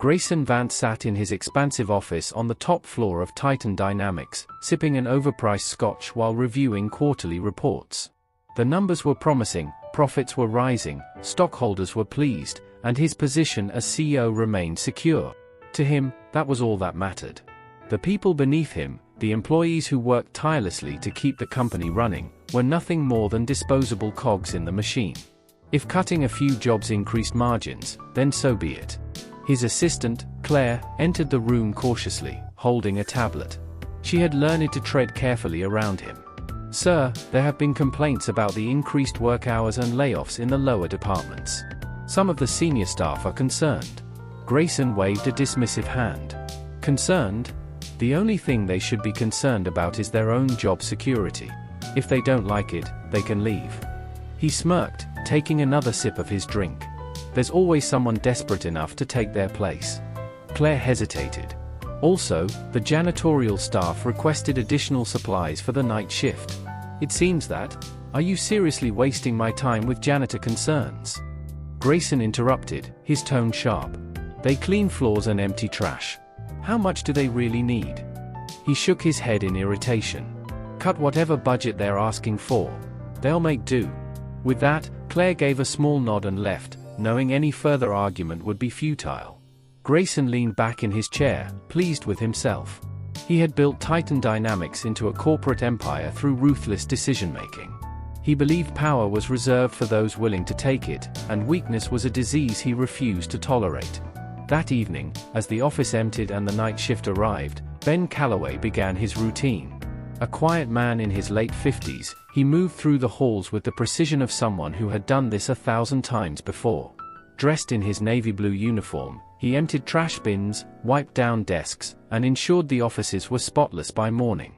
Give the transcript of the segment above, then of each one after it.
Grayson Vance sat in his expansive office on the top floor of Titan Dynamics, sipping an overpriced scotch while reviewing quarterly reports. The numbers were promising, profits were rising, stockholders were pleased, and his position as CEO remained secure. To him, that was all that mattered. The people beneath him, the employees who worked tirelessly to keep the company running, were nothing more than disposable cogs in the machine. If cutting a few jobs increased margins, then so be it. His assistant, Claire, entered the room cautiously, holding a tablet. She had learned to tread carefully around him. "Sir, there have been complaints about the increased work hours and layoffs in the lower departments. Some of the senior staff are concerned." Grayson waved a dismissive hand. "Concerned? The only thing they should be concerned about is their own job security. If they don't like it, they can leave." He smirked, taking another sip of his drink. "There's always someone desperate enough to take their place." Claire hesitated. Also, the janitorial staff requested additional supplies for the night shift. "It seems that. Are you seriously wasting my time with janitor concerns?" Grayson interrupted, his tone sharp. "They clean floors and empty trash. How much do they really need?" He shook his head in irritation. "Cut whatever budget they're asking for. They'll make do." With that, Claire gave a small nod and left, knowing any further argument would be futile. Grayson leaned back in his chair, pleased with himself. He had built Titan Dynamics into a corporate empire through ruthless decision-making. He believed power was reserved for those willing to take it, and weakness was a disease he refused to tolerate. That evening, as the office emptied and the night shift arrived, Ben Calloway began his routine. A quiet man in his late 50s, he moved through the halls with the precision of someone who had done this 1,000 times before. Dressed in his navy blue uniform, he emptied trash bins, wiped down desks, and ensured the offices were spotless by morning.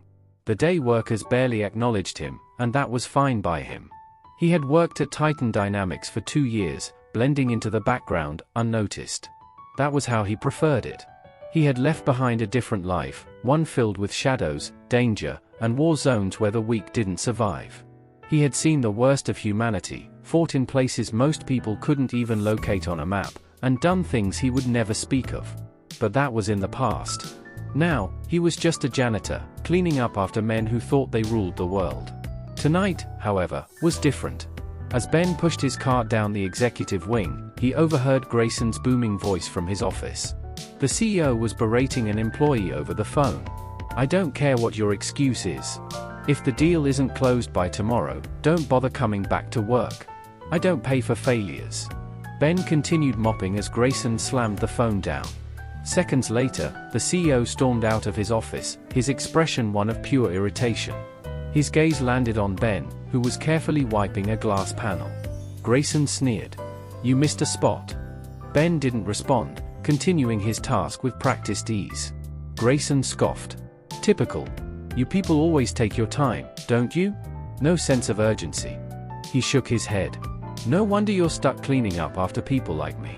The day workers barely acknowledged him, and that was fine by him. He had worked at Titan Dynamics for 2 years, blending into the background, unnoticed. That was how he preferred it. He had left behind a different life, one filled with shadows, danger, and war zones where the weak didn't survive. He had seen the worst of humanity, fought in places most people couldn't even locate on a map, and done things he would never speak of. But that was in the past. Now, he was just a janitor, cleaning up after men who thought they ruled the world. Tonight, however, was different. As Ben pushed his cart down the executive wing, he overheard Grayson's booming voice from his office. The CEO was berating an employee over the phone. "I don't care what your excuse is. If the deal isn't closed by tomorrow, don't bother coming back to work. I don't pay for failures." Ben continued mopping as Grayson slammed the phone down. Seconds later, the CEO stormed out of his office, his expression one of pure irritation. His gaze landed on Ben, who was carefully wiping a glass panel. Grayson sneered. "You missed a spot." Ben didn't respond, continuing his task with practiced ease. Grayson scoffed. "Typical. You people always take your time, don't you? No sense of urgency." He shook his head. "No wonder you're stuck cleaning up after people like me."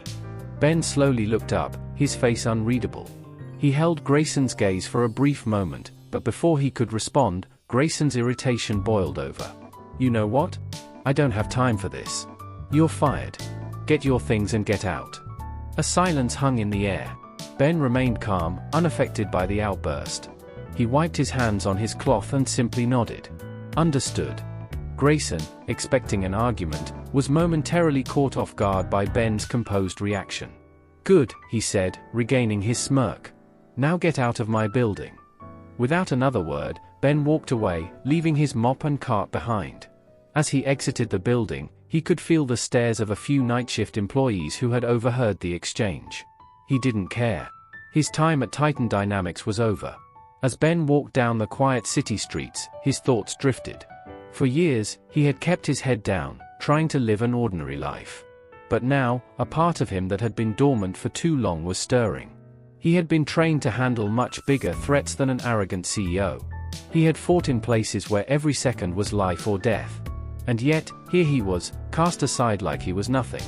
Ben slowly looked up, his face unreadable. He held Grayson's gaze for a brief moment, but before he could respond, Grayson's irritation boiled over. "You know what? I don't have time for this. You're fired. Get your things and get out." A silence hung in the air. Ben remained calm, unaffected by the outburst. He wiped his hands on his cloth and simply nodded. "Understood." Grayson, expecting an argument, was momentarily caught off guard by Ben's composed reaction. "Good," he said, regaining his smirk. "Now get out of my building." Without another word, Ben walked away, leaving his mop and cart behind. As he exited the building, he could feel the stares of a few night shift employees who had overheard the exchange. He didn't care. His time at Titan Dynamics was over. As Ben walked down the quiet city streets, his thoughts drifted. For years, he had kept his head down, trying to live an ordinary life. But now, a part of him that had been dormant for too long was stirring. He had been trained to handle much bigger threats than an arrogant CEO. He had fought in places where every second was life or death. And yet, here he was, cast aside like he was nothing.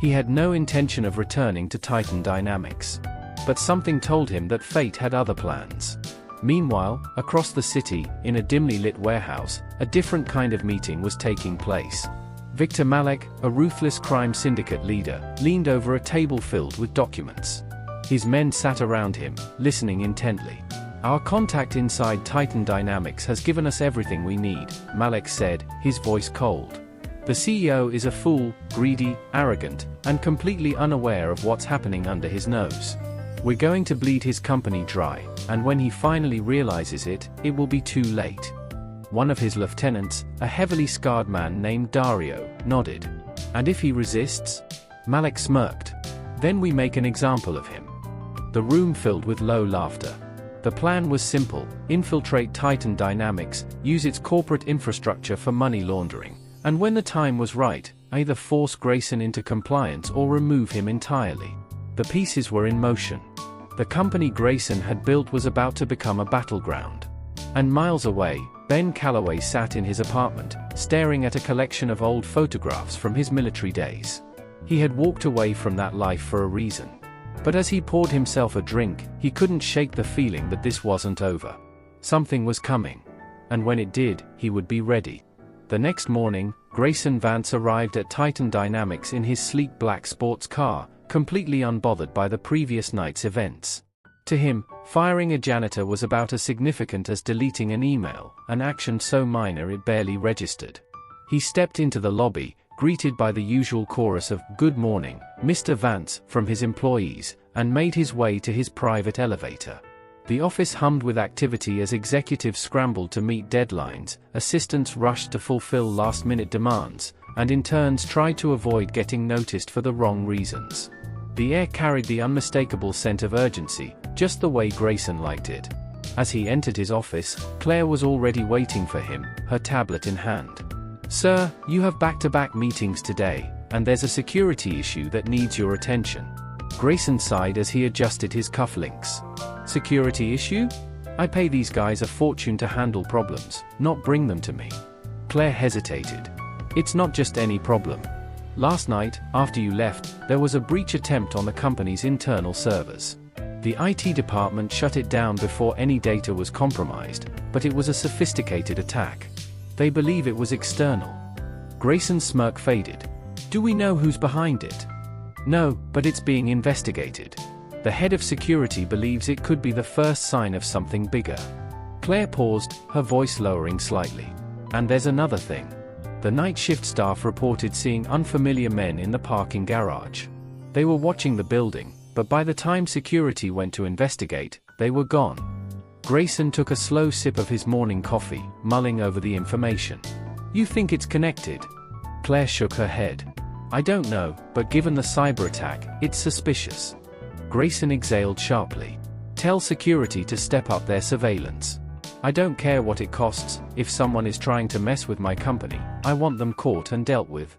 He had no intention of returning to Titan Dynamics. But something told him that fate had other plans. Meanwhile, across the city, in a dimly lit warehouse, a different kind of meeting was taking place. Victor Malek, a ruthless crime syndicate leader, leaned over a table filled with documents. His men sat around him, listening intently. "Our contact inside Titan Dynamics has given us everything we need," Malik said, his voice cold. "The CEO is a fool, greedy, arrogant, and completely unaware of what's happening under his nose. We're going to bleed his company dry, and when he finally realizes it, it will be too late." One of his lieutenants, a heavily scarred man named Dario, nodded. "And if he resists?" Malik smirked. "Then we make an example of him." The room filled with low laughter. The plan was simple: infiltrate Titan Dynamics, use its corporate infrastructure for money laundering, and when the time was right, either force Grayson into compliance or remove him entirely. The pieces were in motion. The company Grayson had built was about to become a battleground. And miles away, Ben Calloway sat in his apartment, staring at a collection of old photographs from his military days. He had walked away from that life for a reason. But as he poured himself a drink, he couldn't shake the feeling that this wasn't over. Something was coming. And when it did, he would be ready. The next morning, Grayson Vance arrived at Titan Dynamics in his sleek black sports car, completely unbothered by the previous night's events. To him, firing a janitor was about as significant as deleting an email, an action so minor it barely registered. He stepped into the lobby, greeted by the usual chorus of "Good morning, Mr. Vance" from his employees, and made his way to his private elevator. The office hummed with activity as executives scrambled to meet deadlines, assistants rushed to fulfill last-minute demands, and interns tried to avoid getting noticed for the wrong reasons. The air carried the unmistakable scent of urgency, just the way Grayson liked it. As he entered his office, Claire was already waiting for him, her tablet in hand. "Sir, you have back-to-back meetings today, and there's a security issue that needs your attention." Grayson sighed as he adjusted his cufflinks. "Security issue? I pay these guys a fortune to handle problems, not bring them to me." Claire hesitated. "It's not just any problem. Last night, after you left, there was a breach attempt on the company's internal servers. The IT department shut it down before any data was compromised, but it was a sophisticated attack. They believe it was external." Grayson's smirk faded. "Do we know who's behind it?" "No, but it's being investigated. The head of security believes it could be the first sign of something bigger." Claire paused, her voice lowering slightly. "And there's another thing. The night shift staff reported seeing unfamiliar men in the parking garage. They were watching the building, but by the time security went to investigate, they were gone." Grayson took a slow sip of his morning coffee, mulling over the information. "You think it's connected?" Claire shook her head. "I don't know, but given the cyber attack, it's suspicious." Grayson exhaled sharply. "Tell security to step up their surveillance. I don't care what it costs. If someone is trying to mess with my company, I want them caught and dealt with."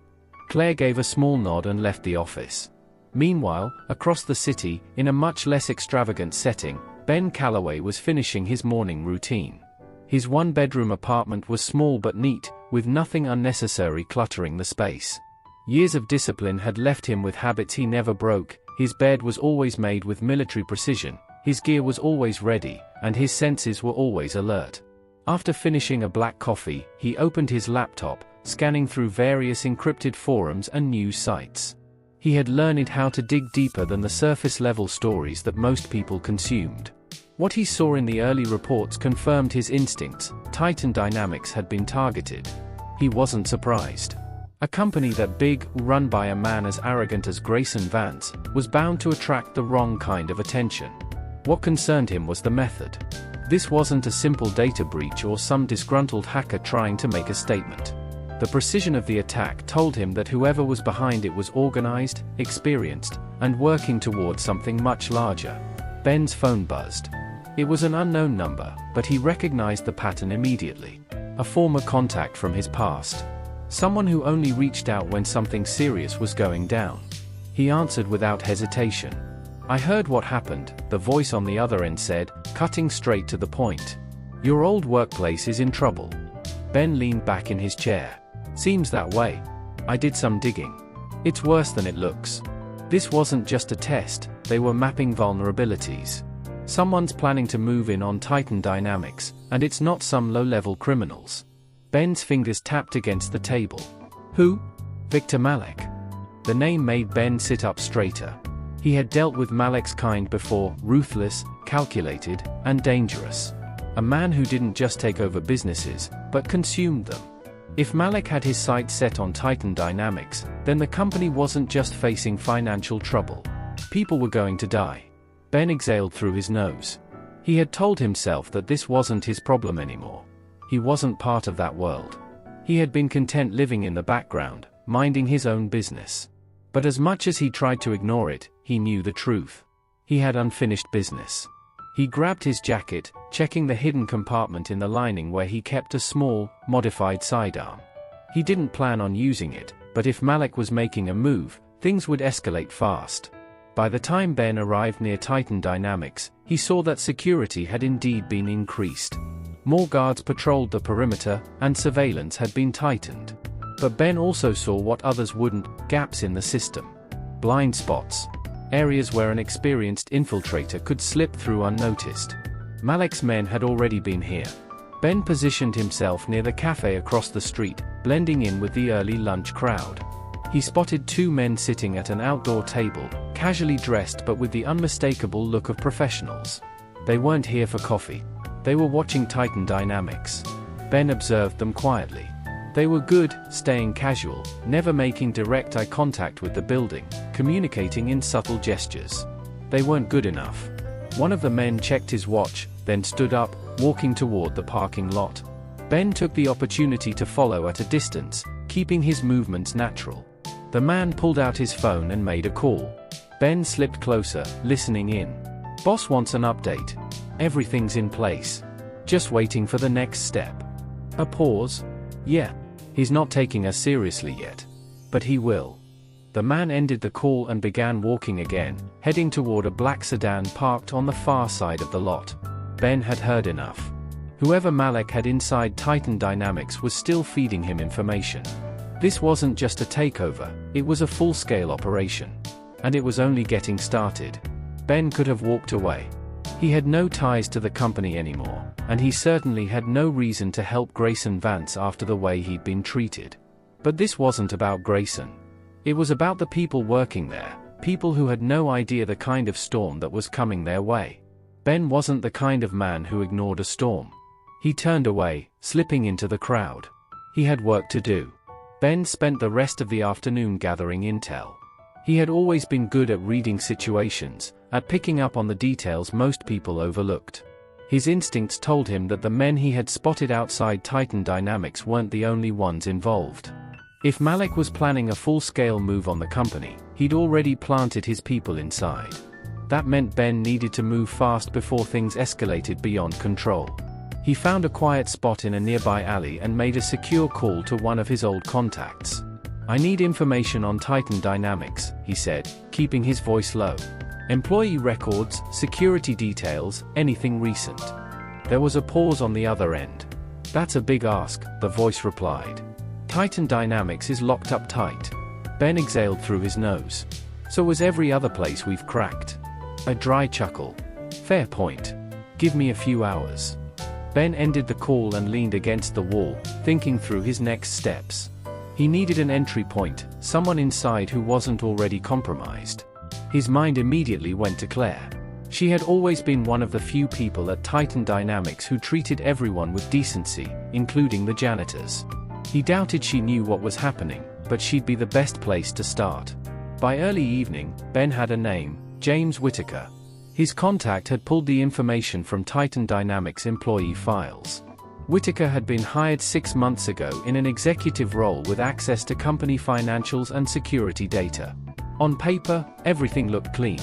Claire gave a small nod and left the office. Meanwhile, across the city, in a much less extravagant setting, Ben Calloway was finishing his morning routine. His one-bedroom apartment was small but neat, with nothing unnecessary cluttering the space. Years of discipline had left him with habits he never broke. His bed was always made with military precision, his gear was always ready, and his senses were always alert. After finishing a black coffee, he opened his laptop, scanning through various encrypted forums and news sites. He had learned how to dig deeper than the surface-level stories that most people consumed. What he saw in the early reports confirmed his instincts: Titan Dynamics had been targeted. He wasn't surprised. A company that big, run by a man as arrogant as Grayson Vance, was bound to attract the wrong kind of attention. What concerned him was the method. This wasn't a simple data breach or some disgruntled hacker trying to make a statement. The precision of the attack told him that whoever was behind it was organized, experienced, and working towards something much larger. Ben's phone buzzed. It was an unknown number, but he recognized the pattern immediately. A former contact from his past. Someone who only reached out when something serious was going down. He answered without hesitation. "I heard what happened," the voice on the other end said, cutting straight to the point. "Your old workplace is in trouble." Ben leaned back in his chair. "Seems that way. I did some digging. It's worse than it looks. This wasn't just a test, they were mapping vulnerabilities. Someone's planning to move in on Titan Dynamics, and it's not some low-level criminals." Ben's fingers tapped against the table. "Who?" "Victor Malik." The name made Ben sit up straighter. He had dealt with Malik's kind before, ruthless, calculated, and dangerous. A man who didn't just take over businesses, but consumed them. If Malik had his sights set on Titan Dynamics, then the company wasn't just facing financial trouble. People were going to die. Ben exhaled through his nose. He had told himself that this wasn't his problem anymore. He wasn't part of that world. He had been content living in the background, minding his own business. But as much as he tried to ignore it, he knew the truth. He had unfinished business. He grabbed his jacket, checking the hidden compartment in the lining where he kept a small, modified sidearm. He didn't plan on using it, but if Malik was making a move, things would escalate fast. By the time Ben arrived near Titan Dynamics, he saw that security had indeed been increased. More guards patrolled the perimeter, and surveillance had been tightened. But Ben also saw what others wouldn't: gaps in the system. Blind spots. Areas where an experienced infiltrator could slip through unnoticed. Malik's men had already been here. Ben positioned himself near the cafe across the street, blending in with the early lunch crowd. He spotted two men sitting at an outdoor table, casually dressed but with the unmistakable look of professionals. They weren't here for coffee. They were watching Titan Dynamics. Ben observed them quietly. They were good, staying casual, never making direct eye contact with the building, communicating in subtle gestures. They weren't good enough. One of the men checked his watch, then stood up, walking toward the parking lot. Ben took the opportunity to follow at a distance, keeping his movements natural. The man pulled out his phone and made a call. Ben slipped closer, listening in. "Boss wants an update. Everything's in place. Just waiting for the next step." A pause. "Yeah. He's not taking us seriously yet. But he will." The man ended the call and began walking again, heading toward a black sedan parked on the far side of the lot. Ben had heard enough. Whoever Malik had inside Titan Dynamics was still feeding him information. This wasn't just a takeover, it was a full-scale operation. And it was only getting started. Ben could have walked away. He had no ties to the company anymore, and he certainly had no reason to help Grayson Vance after the way he'd been treated. But this wasn't about Grayson. It was about the people working there, people who had no idea the kind of storm that was coming their way. Ben wasn't the kind of man who ignored a storm. He turned away, slipping into the crowd. He had work to do. Ben spent the rest of the afternoon gathering intel. He had always been good at reading situations, at picking up on the details most people overlooked. His instincts told him that the men he had spotted outside Titan Dynamics weren't the only ones involved. If Malik was planning a full-scale move on the company, he'd already planted his people inside. That meant Ben needed to move fast before things escalated beyond control. He found a quiet spot in a nearby alley and made a secure call to one of his old contacts. "I need information on Titan Dynamics," he said, keeping his voice low. "Employee records, security details, anything recent." There was a pause on the other end. "That's a big ask," the voice replied. "Titan Dynamics is locked up tight." Ben exhaled through his nose. "So was every other place we've cracked." A dry chuckle. "Fair point. Give me a few hours." Ben ended the call and leaned against the wall, thinking through his next steps. He needed an entry point, someone inside who wasn't already compromised. His mind immediately went to Claire. She had always been one of the few people at Titan Dynamics who treated everyone with decency, including the janitors. He doubted she knew what was happening, but she'd be the best place to start. By early evening, Ben had a name: James Whitaker. His contact had pulled the information from Titan Dynamics employee files. Whitaker had been hired 6 months ago in an executive role with access to company financials and security data. On paper, everything looked clean.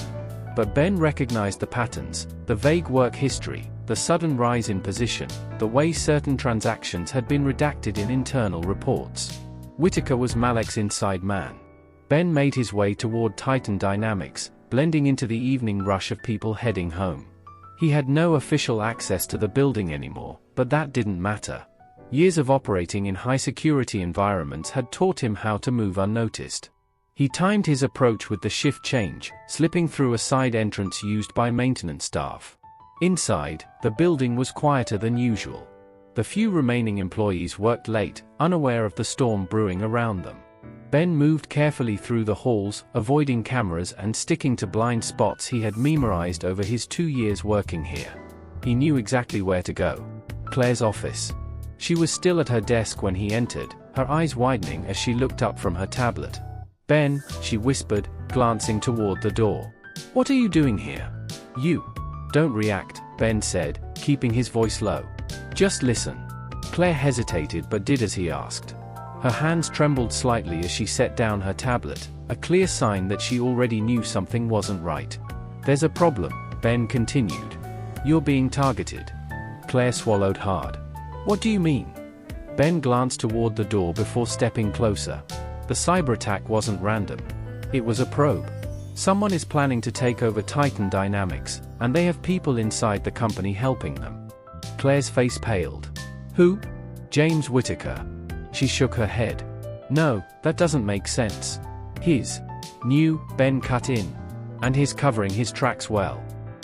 But Ben recognized the patterns, the vague work history, the sudden rise in position, the way certain transactions had been redacted in internal reports. Whitaker was Malik's inside man. Ben made his way toward Titan Dynamics, blending into the evening rush of people heading home. He had no official access to the building anymore, but that didn't matter. Years of operating in high-security environments had taught him how to move unnoticed. He timed his approach with the shift change, slipping through a side entrance used by maintenance staff. Inside, the building was quieter than usual. The few remaining employees worked late, unaware of the storm brewing around them. Ben moved carefully through the halls, avoiding cameras and sticking to blind spots he had memorized over his 2 years working here. He knew exactly where to go. Claire's office. She was still at her desk when he entered, her eyes widening as she looked up from her tablet. "Ben," she whispered, glancing toward the door. "What are you doing here?" "You. Don't react," Ben said, keeping his voice low. "Just listen." Claire hesitated but did as he asked. Her hands trembled slightly as she set down her tablet, a clear sign that she already knew something wasn't right. "There's a problem," Ben continued. "You're being targeted." Claire swallowed hard. "What do you mean?" Ben glanced toward the door before stepping closer. The cyber attack wasn't random. It was a probe. Someone is planning to take over Titan Dynamics, and they have people inside the company helping them. Claire's face paled. "Who?" "James Whittaker." She shook her head. "No, that doesn't make sense." "His new," Ben cut in. "And he's covering his tracks well.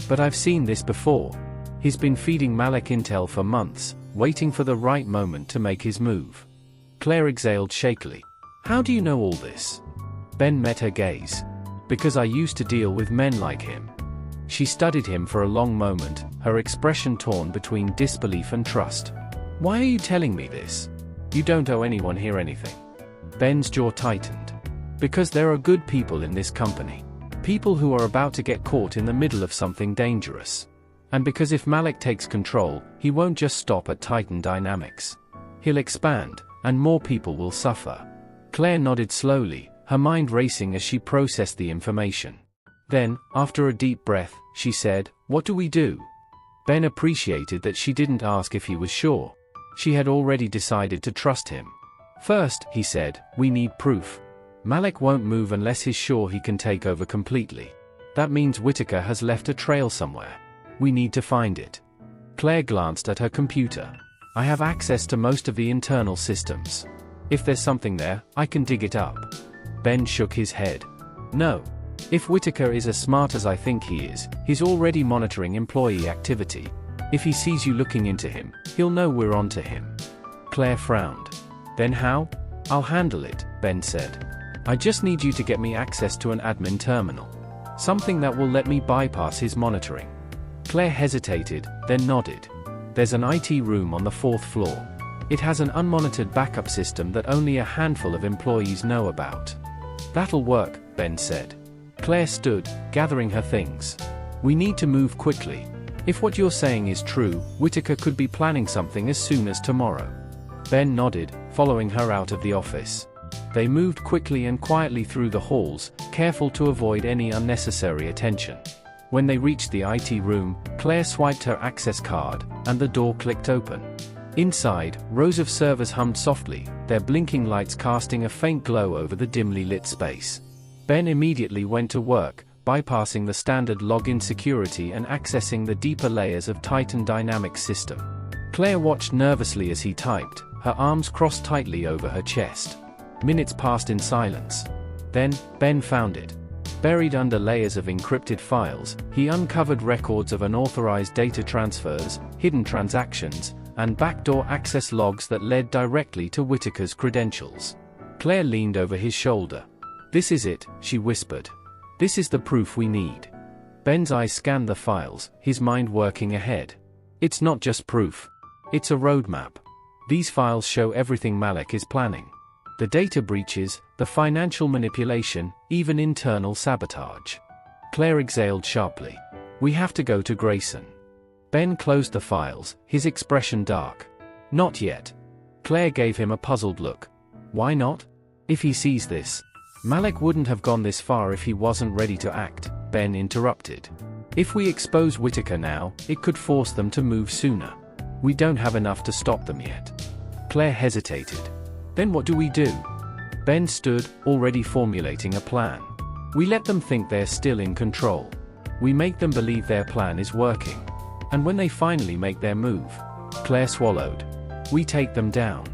But I've seen this before. He's been feeding Malik intel for months, waiting for the right moment to make his move." Claire exhaled shakily. "How do you know all this?" Ben met her gaze. "Because I used to deal with men like him." She studied him for a long moment, her expression torn between disbelief and trust. "Why are you telling me this? You don't owe anyone here anything." Ben's jaw tightened. "Because there are good people in this company. People who are about to get caught in the middle of something dangerous. And because if Malik takes control, he won't just stop at Titan Dynamics. He'll expand, and more people will suffer." Claire nodded slowly, her mind racing as she processed the information. Then, after a deep breath, she said, "What do we do?" Ben appreciated that she didn't ask if he was sure. She had already decided to trust him. "First," he said, "we need proof. Malik won't move unless he's sure he can take over completely. That means Whittaker has left a trail somewhere. We need to find it." Claire glanced at her computer. "I have access to most of the internal systems. If there's something there, I can dig it up." Ben shook his head. "No. If Whittaker is as smart as I think he is, he's already monitoring employee activity. If he sees you looking into him, he'll know we're onto him." Claire frowned. "Then how?" "I'll handle it," Ben said. "I just need you to get me access to an admin terminal. Something that will let me bypass his monitoring." Claire hesitated, then nodded. "There's an IT room on the 4th floor. It has an unmonitored backup system that only a handful of employees know about." "That'll work," Ben said. Claire stood, gathering her things. "We need to move quickly. If what you're saying is true, Whittaker could be planning something as soon as tomorrow." Ben nodded, following her out of the office. They moved quickly and quietly through the halls, careful to avoid any unnecessary attention. When they reached the IT room, Claire swiped her access card, and the door clicked open. Inside, rows of servers hummed softly, their blinking lights casting a faint glow over the dimly lit space. Ben immediately went to work, bypassing the standard login security and accessing the deeper layers of Titan Dynamics system. Claire watched nervously as he typed, her arms crossed tightly over her chest. Minutes passed in silence. Then, Ben found it. Buried under layers of encrypted files, he uncovered records of unauthorized data transfers, hidden transactions, and backdoor access logs that led directly to Whittaker's credentials. Claire leaned over his shoulder. "This is it," she whispered. "This is the proof we need." Ben's eyes scanned the files, his mind working ahead. "It's not just proof. It's a roadmap. These files show everything Malik is planning. The data breaches, the financial manipulation, even internal sabotage." Claire exhaled sharply. "We have to go to Grayson." Ben closed the files, his expression dark. "Not yet." Claire gave him a puzzled look. "Why not? If he sees this..." "Malik wouldn't have gone this far if he wasn't ready to act," Ben interrupted. "If we expose Whittaker now, it could force them to move sooner. We don't have enough to stop them yet." Claire hesitated. "Then what do we do?" Ben stood, already formulating a plan. "We let them think they're still in control. We make them believe their plan is working. And when they finally make their move..." Claire swallowed. "We take them down."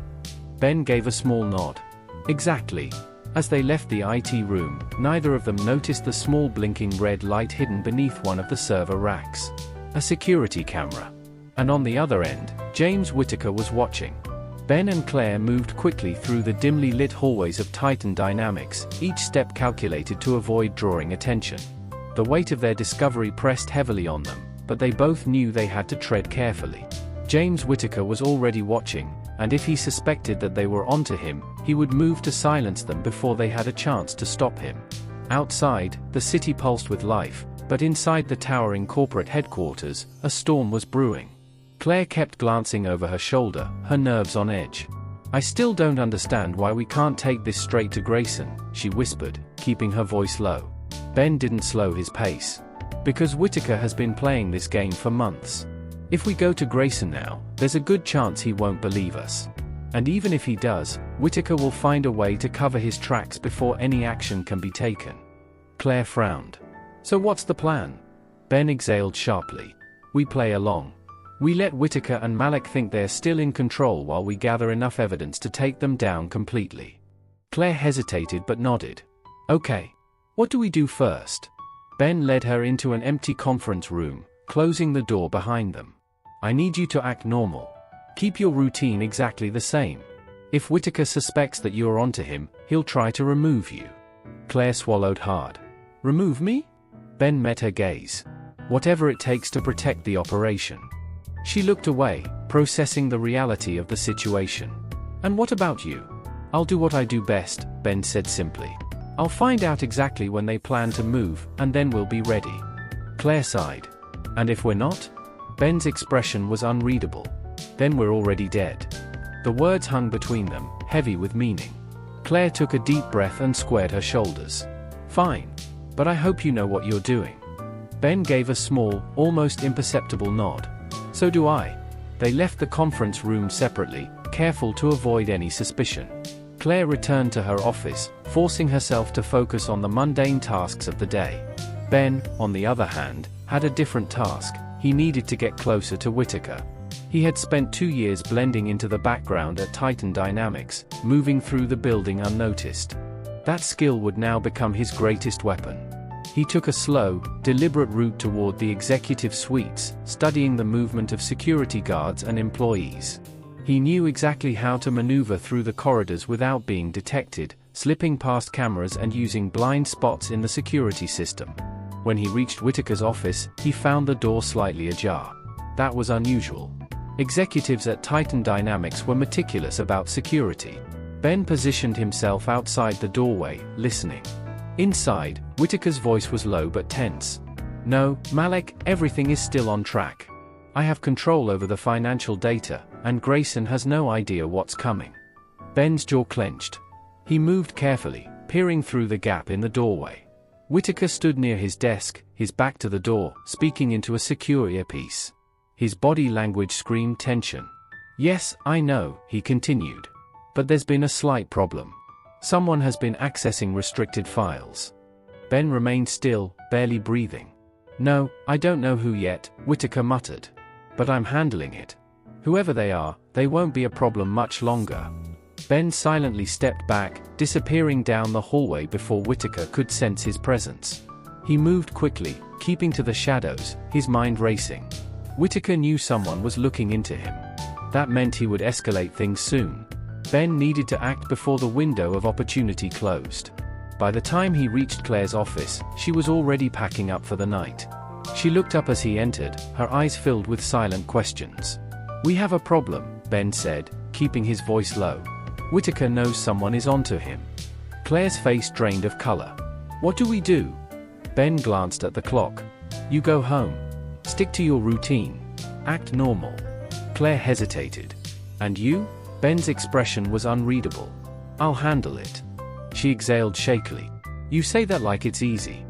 Ben gave a small nod. "Exactly." As they left the IT room, neither of them noticed the small blinking red light hidden beneath one of the server racks. A security camera. And on the other end, James Whittaker was watching. Ben and Claire moved quickly through the dimly lit hallways of Titan Dynamics, each step calculated to avoid drawing attention. The weight of their discovery pressed heavily on them, but they both knew they had to tread carefully. James Whittaker was already watching, and if he suspected that they were onto him, he would move to silence them before they had a chance to stop him. Outside, the city pulsed with life, but inside the towering corporate headquarters, a storm was brewing. Claire kept glancing over her shoulder, her nerves on edge. "I still don't understand why we can't take this straight to Grayson," she whispered, keeping her voice low. Ben didn't slow his pace. "Because Whittaker has been playing this game for months. If we go to Grayson now, there's a good chance he won't believe us. And even if he does, Whittaker will find a way to cover his tracks before any action can be taken." Claire frowned. "So what's the plan?" Ben exhaled sharply. "We play along. We let Whittaker and Malik think they're still in control while we gather enough evidence to take them down completely." Claire hesitated but nodded. "Okay. What do we do first?" Ben led her into an empty conference room, closing the door behind them. "I need you to act normal. Keep your routine exactly the same. If Whittaker suspects that you're onto him, he'll try to remove you." Claire swallowed hard. "Remove me?" Ben met her gaze. "Whatever it takes to protect the operation." She looked away, processing the reality of the situation. "And what about you?" "I'll do what I do best," Ben said simply. "I'll find out exactly when they plan to move, and then we'll be ready." Claire sighed. "And if we're not?" Ben's expression was unreadable. "Then we're already dead." The words hung between them, heavy with meaning. Claire took a deep breath and squared her shoulders. "Fine. But I hope you know what you're doing." Ben gave a small, almost imperceptible nod. "So do I." They left the conference room separately, careful to avoid any suspicion. Claire returned to her office, forcing herself to focus on the mundane tasks of the day. Ben, on the other hand, had a different task. He needed to get closer to Whittaker. He had spent 2 years blending into the background at Titan Dynamics, moving through the building unnoticed. That skill would now become his greatest weapon. He took a slow, deliberate route toward the executive suites, studying the movement of security guards and employees. He knew exactly how to maneuver through the corridors without being detected, slipping past cameras and using blind spots in the security system. When he reached Whittaker's office, he found the door slightly ajar. That was unusual. Executives at Titan Dynamics were meticulous about security. Ben positioned himself outside the doorway, listening. Inside, Whittaker's voice was low but tense. "No, Malik, everything is still on track. I have control over the financial data, and Grayson has no idea what's coming." Ben's jaw clenched. He moved carefully, peering through the gap in the doorway. Whittaker stood near his desk, his back to the door, speaking into a secure earpiece. His body language screamed tension. "Yes, I know," he continued. "But there's been a slight problem. Someone has been accessing restricted files." Ben remained still, barely breathing. "No, I don't know who yet," Whittaker muttered. "But I'm handling it. Whoever they are, they won't be a problem much longer." Ben silently stepped back, disappearing down the hallway before Whittaker could sense his presence. He moved quickly, keeping to the shadows, his mind racing. Whittaker knew someone was looking into him. That meant he would escalate things soon. Ben needed to act before the window of opportunity closed. By the time he reached Claire's office, she was already packing up for the night. She looked up as he entered, her eyes filled with silent questions. "We have a problem," Ben said, keeping his voice low. "Whittaker knows someone is onto him." Claire's face drained of color. "What do we do?" Ben glanced at the clock. "You go home. Stick to your routine. Act normal." Claire hesitated. "And you?" Ben's expression was unreadable. "I'll handle it." She exhaled shakily. "You say that like it's easy."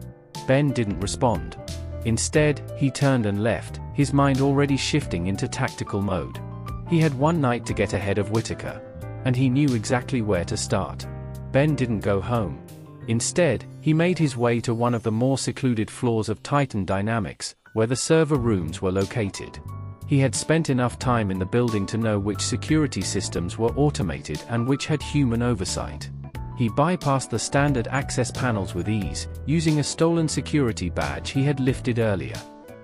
Ben didn't respond. Instead, he turned and left, his mind already shifting into tactical mode. He had one night to get ahead of Whittaker, and he knew exactly where to start. Ben didn't go home. Instead, he made his way to one of the more secluded floors of Titan Dynamics, where the server rooms were located. He had spent enough time in the building to know which security systems were automated and which had human oversight. He bypassed the standard access panels with ease, using a stolen security badge he had lifted earlier.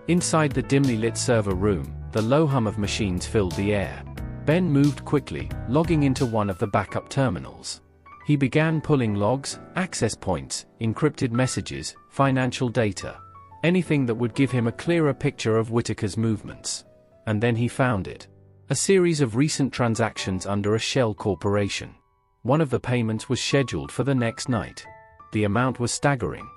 Inside the dimly lit server room, the low hum of machines filled the air. Ben moved quickly, logging into one of the backup terminals. He began pulling logs, access points, encrypted messages, financial data. Anything that would give him a clearer picture of Whitaker's movements. And then he found it. A series of recent transactions under a shell corporation. One of the payments was scheduled for the next night. The amount was staggering.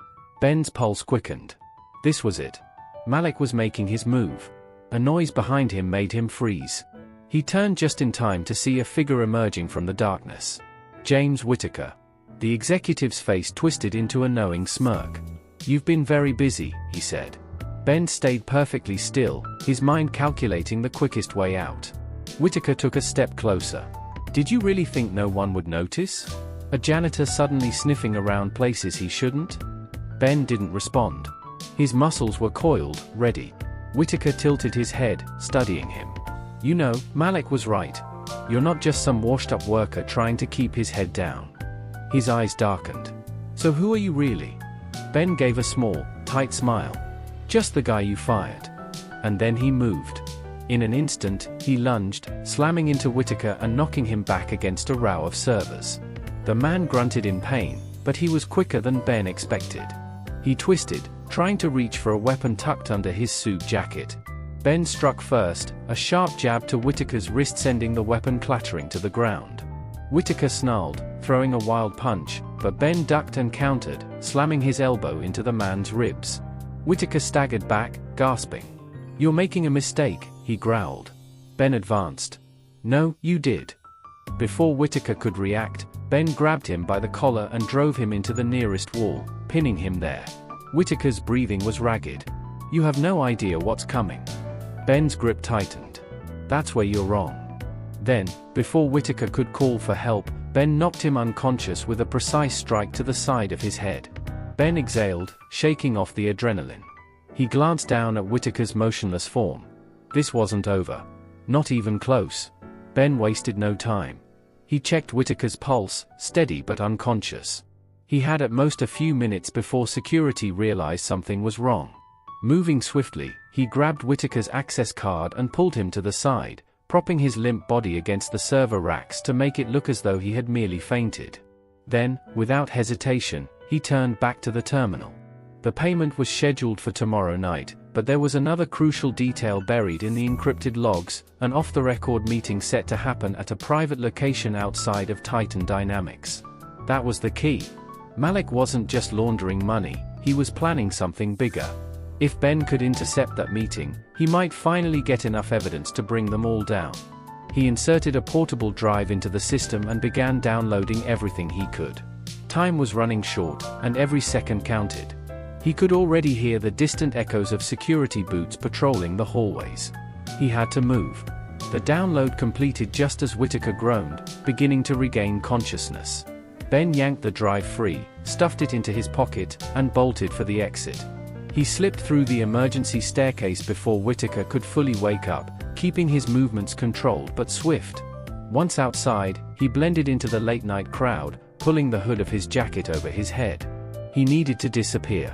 Ben's pulse quickened. This was it. Malik was making his move. A noise behind him made him freeze. He turned just in time to see a figure emerging from the darkness. James Whitaker. The executive's face twisted into a knowing smirk. "You've been very busy," he said. Ben stayed perfectly still, his mind calculating the quickest way out. Whitaker took a step closer. "Did you really think no one would notice? A janitor suddenly sniffing around places he shouldn't?" Ben didn't respond. His muscles were coiled, ready. Whitaker tilted his head, studying him. "You know, Malik was right. You're not just some washed-up worker trying to keep his head down." His eyes darkened. "So who are you really?" Ben gave a small, tight smile. "Just the guy you fired." And then he moved. In an instant, he lunged, slamming into Whitaker and knocking him back against a row of servers. The man grunted in pain, but he was quicker than Ben expected. He twisted, trying to reach for a weapon tucked under his suit jacket. Ben struck first, a sharp jab to Whitaker's wrist sending the weapon clattering to the ground. Whitaker snarled, throwing a wild punch, but Ben ducked and countered, slamming his elbow into the man's ribs. Whitaker staggered back, gasping. "You're making a mistake," he growled. Ben advanced. "No, you did." Before Whitaker could react, Ben grabbed him by the collar and drove him into the nearest wall, pinning him there. Whitaker's breathing was ragged. "You have no idea what's coming." Ben's grip tightened. "That's where you're wrong." Then, before Whitaker could call for help, Ben knocked him unconscious with a precise strike to the side of his head. Ben exhaled, shaking off the adrenaline. He glanced down at Whitaker's motionless form. This wasn't over. Not even close. Ben wasted no time. He checked Whitaker's pulse, steady but unconscious. He had at most a few minutes before security realized something was wrong. Moving swiftly, he grabbed Whitaker's access card and pulled him to the side, propping his limp body against the server racks to make it look as though he had merely fainted. Then, without hesitation, he turned back to the terminal. The payment was scheduled for tomorrow night, but there was another crucial detail buried in the encrypted logs, an off-the-record meeting set to happen at a private location outside of Titan Dynamics. That was the key. Malik wasn't just laundering money, he was planning something bigger. If Ben could intercept that meeting, he might finally get enough evidence to bring them all down. He inserted a portable drive into the system and began downloading everything he could. Time was running short, and every second counted. He could already hear the distant echoes of security boots patrolling the hallways. He had to move. The download completed just as Whitaker groaned, beginning to regain consciousness. Ben yanked the drive free, stuffed it into his pocket, and bolted for the exit. He slipped through the emergency staircase before Whitaker could fully wake up, keeping his movements controlled but swift. Once outside, he blended into the late-night crowd, pulling the hood of his jacket over his head. He needed to disappear.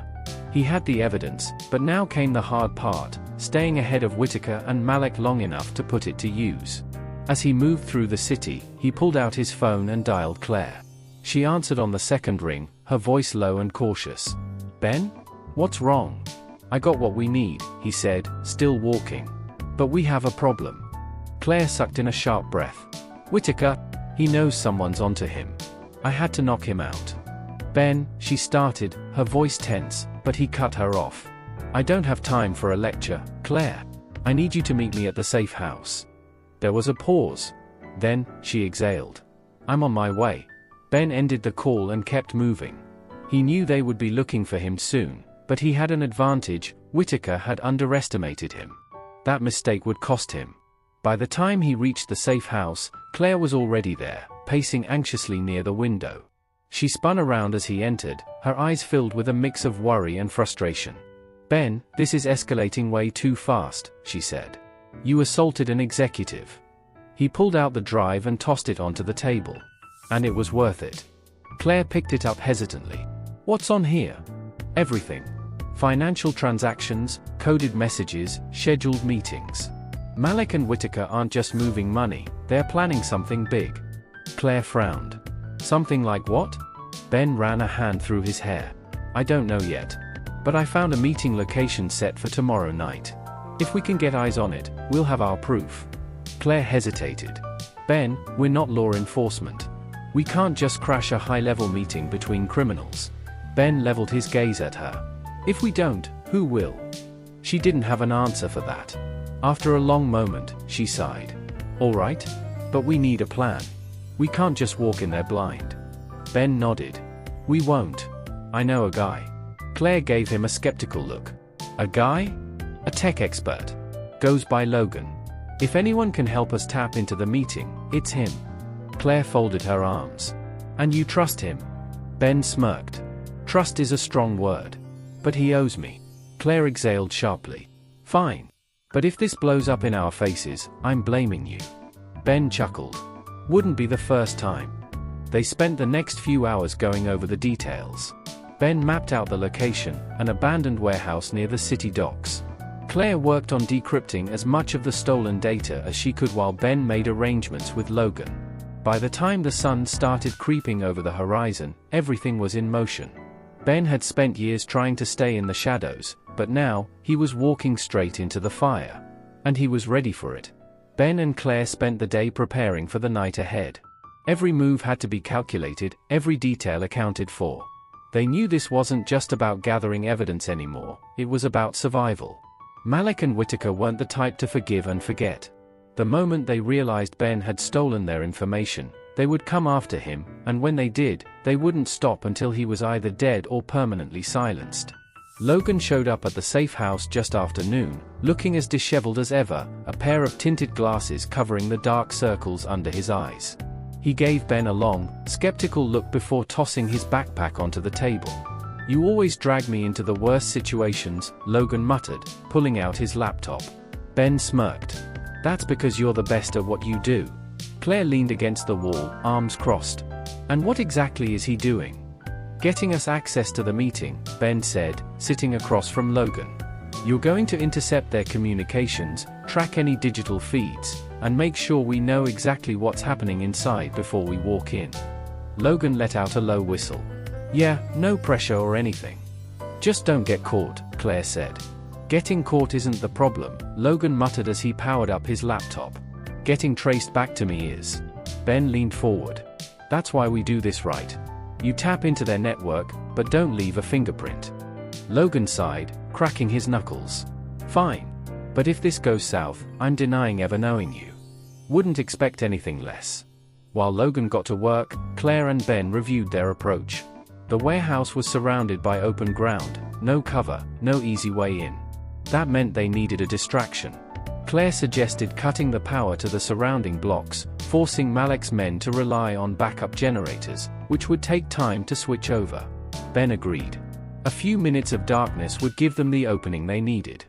He had the evidence, but now came the hard part, staying ahead of Whitaker and Malik long enough to put it to use. As he moved through the city, he pulled out his phone and dialed Claire. She answered on the second ring, her voice low and cautious. "Ben? What's wrong?" "I got what we need," he said, still walking. "But we have a problem." Claire sucked in a sharp breath. "Whitaker? He knows someone's onto him. I had to knock him out." "Ben," she started, her voice tense, but he cut her off. "I don't have time for a lecture, Claire. I need you to meet me at the safe house." There was a pause. Then, she exhaled. "I'm on my way." Ben ended the call and kept moving. He knew they would be looking for him soon, but he had an advantage. Whitaker had underestimated him. That mistake would cost him. By the time he reached the safe house, Claire was already there, pacing anxiously near the window. She spun around as he entered, her eyes filled with a mix of worry and frustration. "Ben, this is escalating way too fast," she said. "You assaulted an executive." He pulled out the drive and tossed it onto the table. "And it was worth it." Claire picked it up hesitantly. "What's on here?" "Everything. Financial transactions, coded messages, scheduled meetings. Malik and Whitaker aren't just moving money, They're planning something big. Claire frowned. Something like what? Ben ran a hand through his hair. I don't know yet. But I found a meeting location set for tomorrow night. If we can get eyes on it, we'll have our proof. Claire hesitated. Ben, we're not law enforcement. We can't just crash a high-level meeting between criminals. Ben leveled his gaze at her. If we don't, who will? She didn't have an answer for that. After a long moment, she sighed. All right. But we need a plan. We can't just walk in there blind. Ben nodded. We won't. I know a guy. Claire gave him a skeptical look. A guy? A tech expert. Goes by Logan. If anyone can help us tap into the meeting, it's him. Claire folded her arms. And you trust him? Ben smirked. Trust is a strong word. But he owes me. Claire exhaled sharply. Fine. But if this blows up in our faces, I'm blaming you. Ben chuckled. Wouldn't be the first time. They spent the next few hours going over the details. Ben mapped out the location, an abandoned warehouse near the city docks. Claire worked on decrypting as much of the stolen data as she could while Ben made arrangements with Logan. By the time the sun started creeping over the horizon, everything was in motion. Ben had spent years trying to stay in the shadows, but now, he was walking straight into the fire. And he was ready for it. Ben and Claire spent the day preparing for the night ahead. Every move had to be calculated, every detail accounted for. They knew this wasn't just about gathering evidence anymore, it was about survival. Malik and Whitaker weren't the type to forgive and forget. The moment they realized Ben had stolen their information, they would come after him, and when they did, they wouldn't stop until he was either dead or permanently silenced. Logan showed up at the safe house just after noon, looking as disheveled as ever, a pair of tinted glasses covering the dark circles under his eyes. He gave Ben a long, skeptical look before tossing his backpack onto the table. You always drag me into the worst situations, Logan muttered, pulling out his laptop. Ben smirked. That's because you're the best at what you do. Claire leaned against the wall, arms crossed. And what exactly is he doing? Getting us access to the meeting, Ben said, sitting across from Logan. You're going to intercept their communications, track any digital feeds, and make sure we know exactly what's happening inside before we walk in. Logan let out a low whistle. Yeah, no pressure or anything. Just don't get caught, Claire said. Getting caught isn't the problem, Logan muttered as he powered up his laptop. Getting traced back to me is. Ben leaned forward. That's why we do this right. You tap into their network, but don't leave a fingerprint. Logan sighed, cracking his knuckles. Fine. But if this goes south, I'm denying ever knowing you. Wouldn't expect anything less. While Logan got to work, Claire and Ben reviewed their approach. The warehouse was surrounded by open ground, no cover, no easy way in. That meant they needed a distraction. Claire suggested cutting the power to the surrounding blocks, forcing Malik's men to rely on backup generators, which would take time to switch over. Ben agreed. A few minutes of darkness would give them the opening they needed.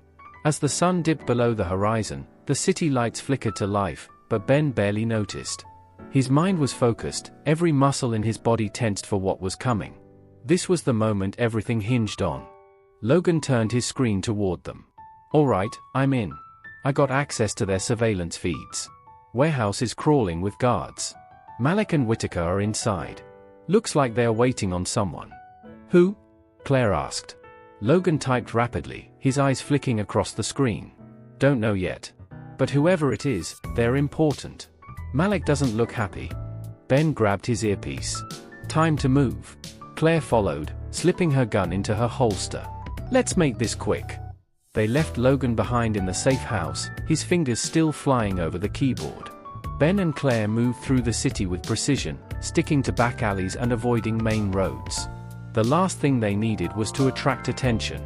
As the sun dipped below the horizon, the city lights flickered to life, but Ben barely noticed. His mind was focused, every muscle in his body tensed for what was coming. This was the moment everything hinged on. Logan turned his screen toward them. All right, I'm in. I got access to their surveillance feeds. Warehouse is crawling with guards. Malik and Whitaker are inside. Looks like they're waiting on someone. Who? Claire asked. Logan typed rapidly, his eyes flicking across the screen. Don't know yet. But whoever it is, they're important. Malik doesn't look happy. Ben grabbed his earpiece. Time to move. Claire followed, slipping her gun into her holster. Let's make this quick. They left Logan behind in the safe house, his fingers still flying over the keyboard. Ben and Claire moved through the city with precision, sticking to back alleys and avoiding main roads. The last thing they needed was to attract attention.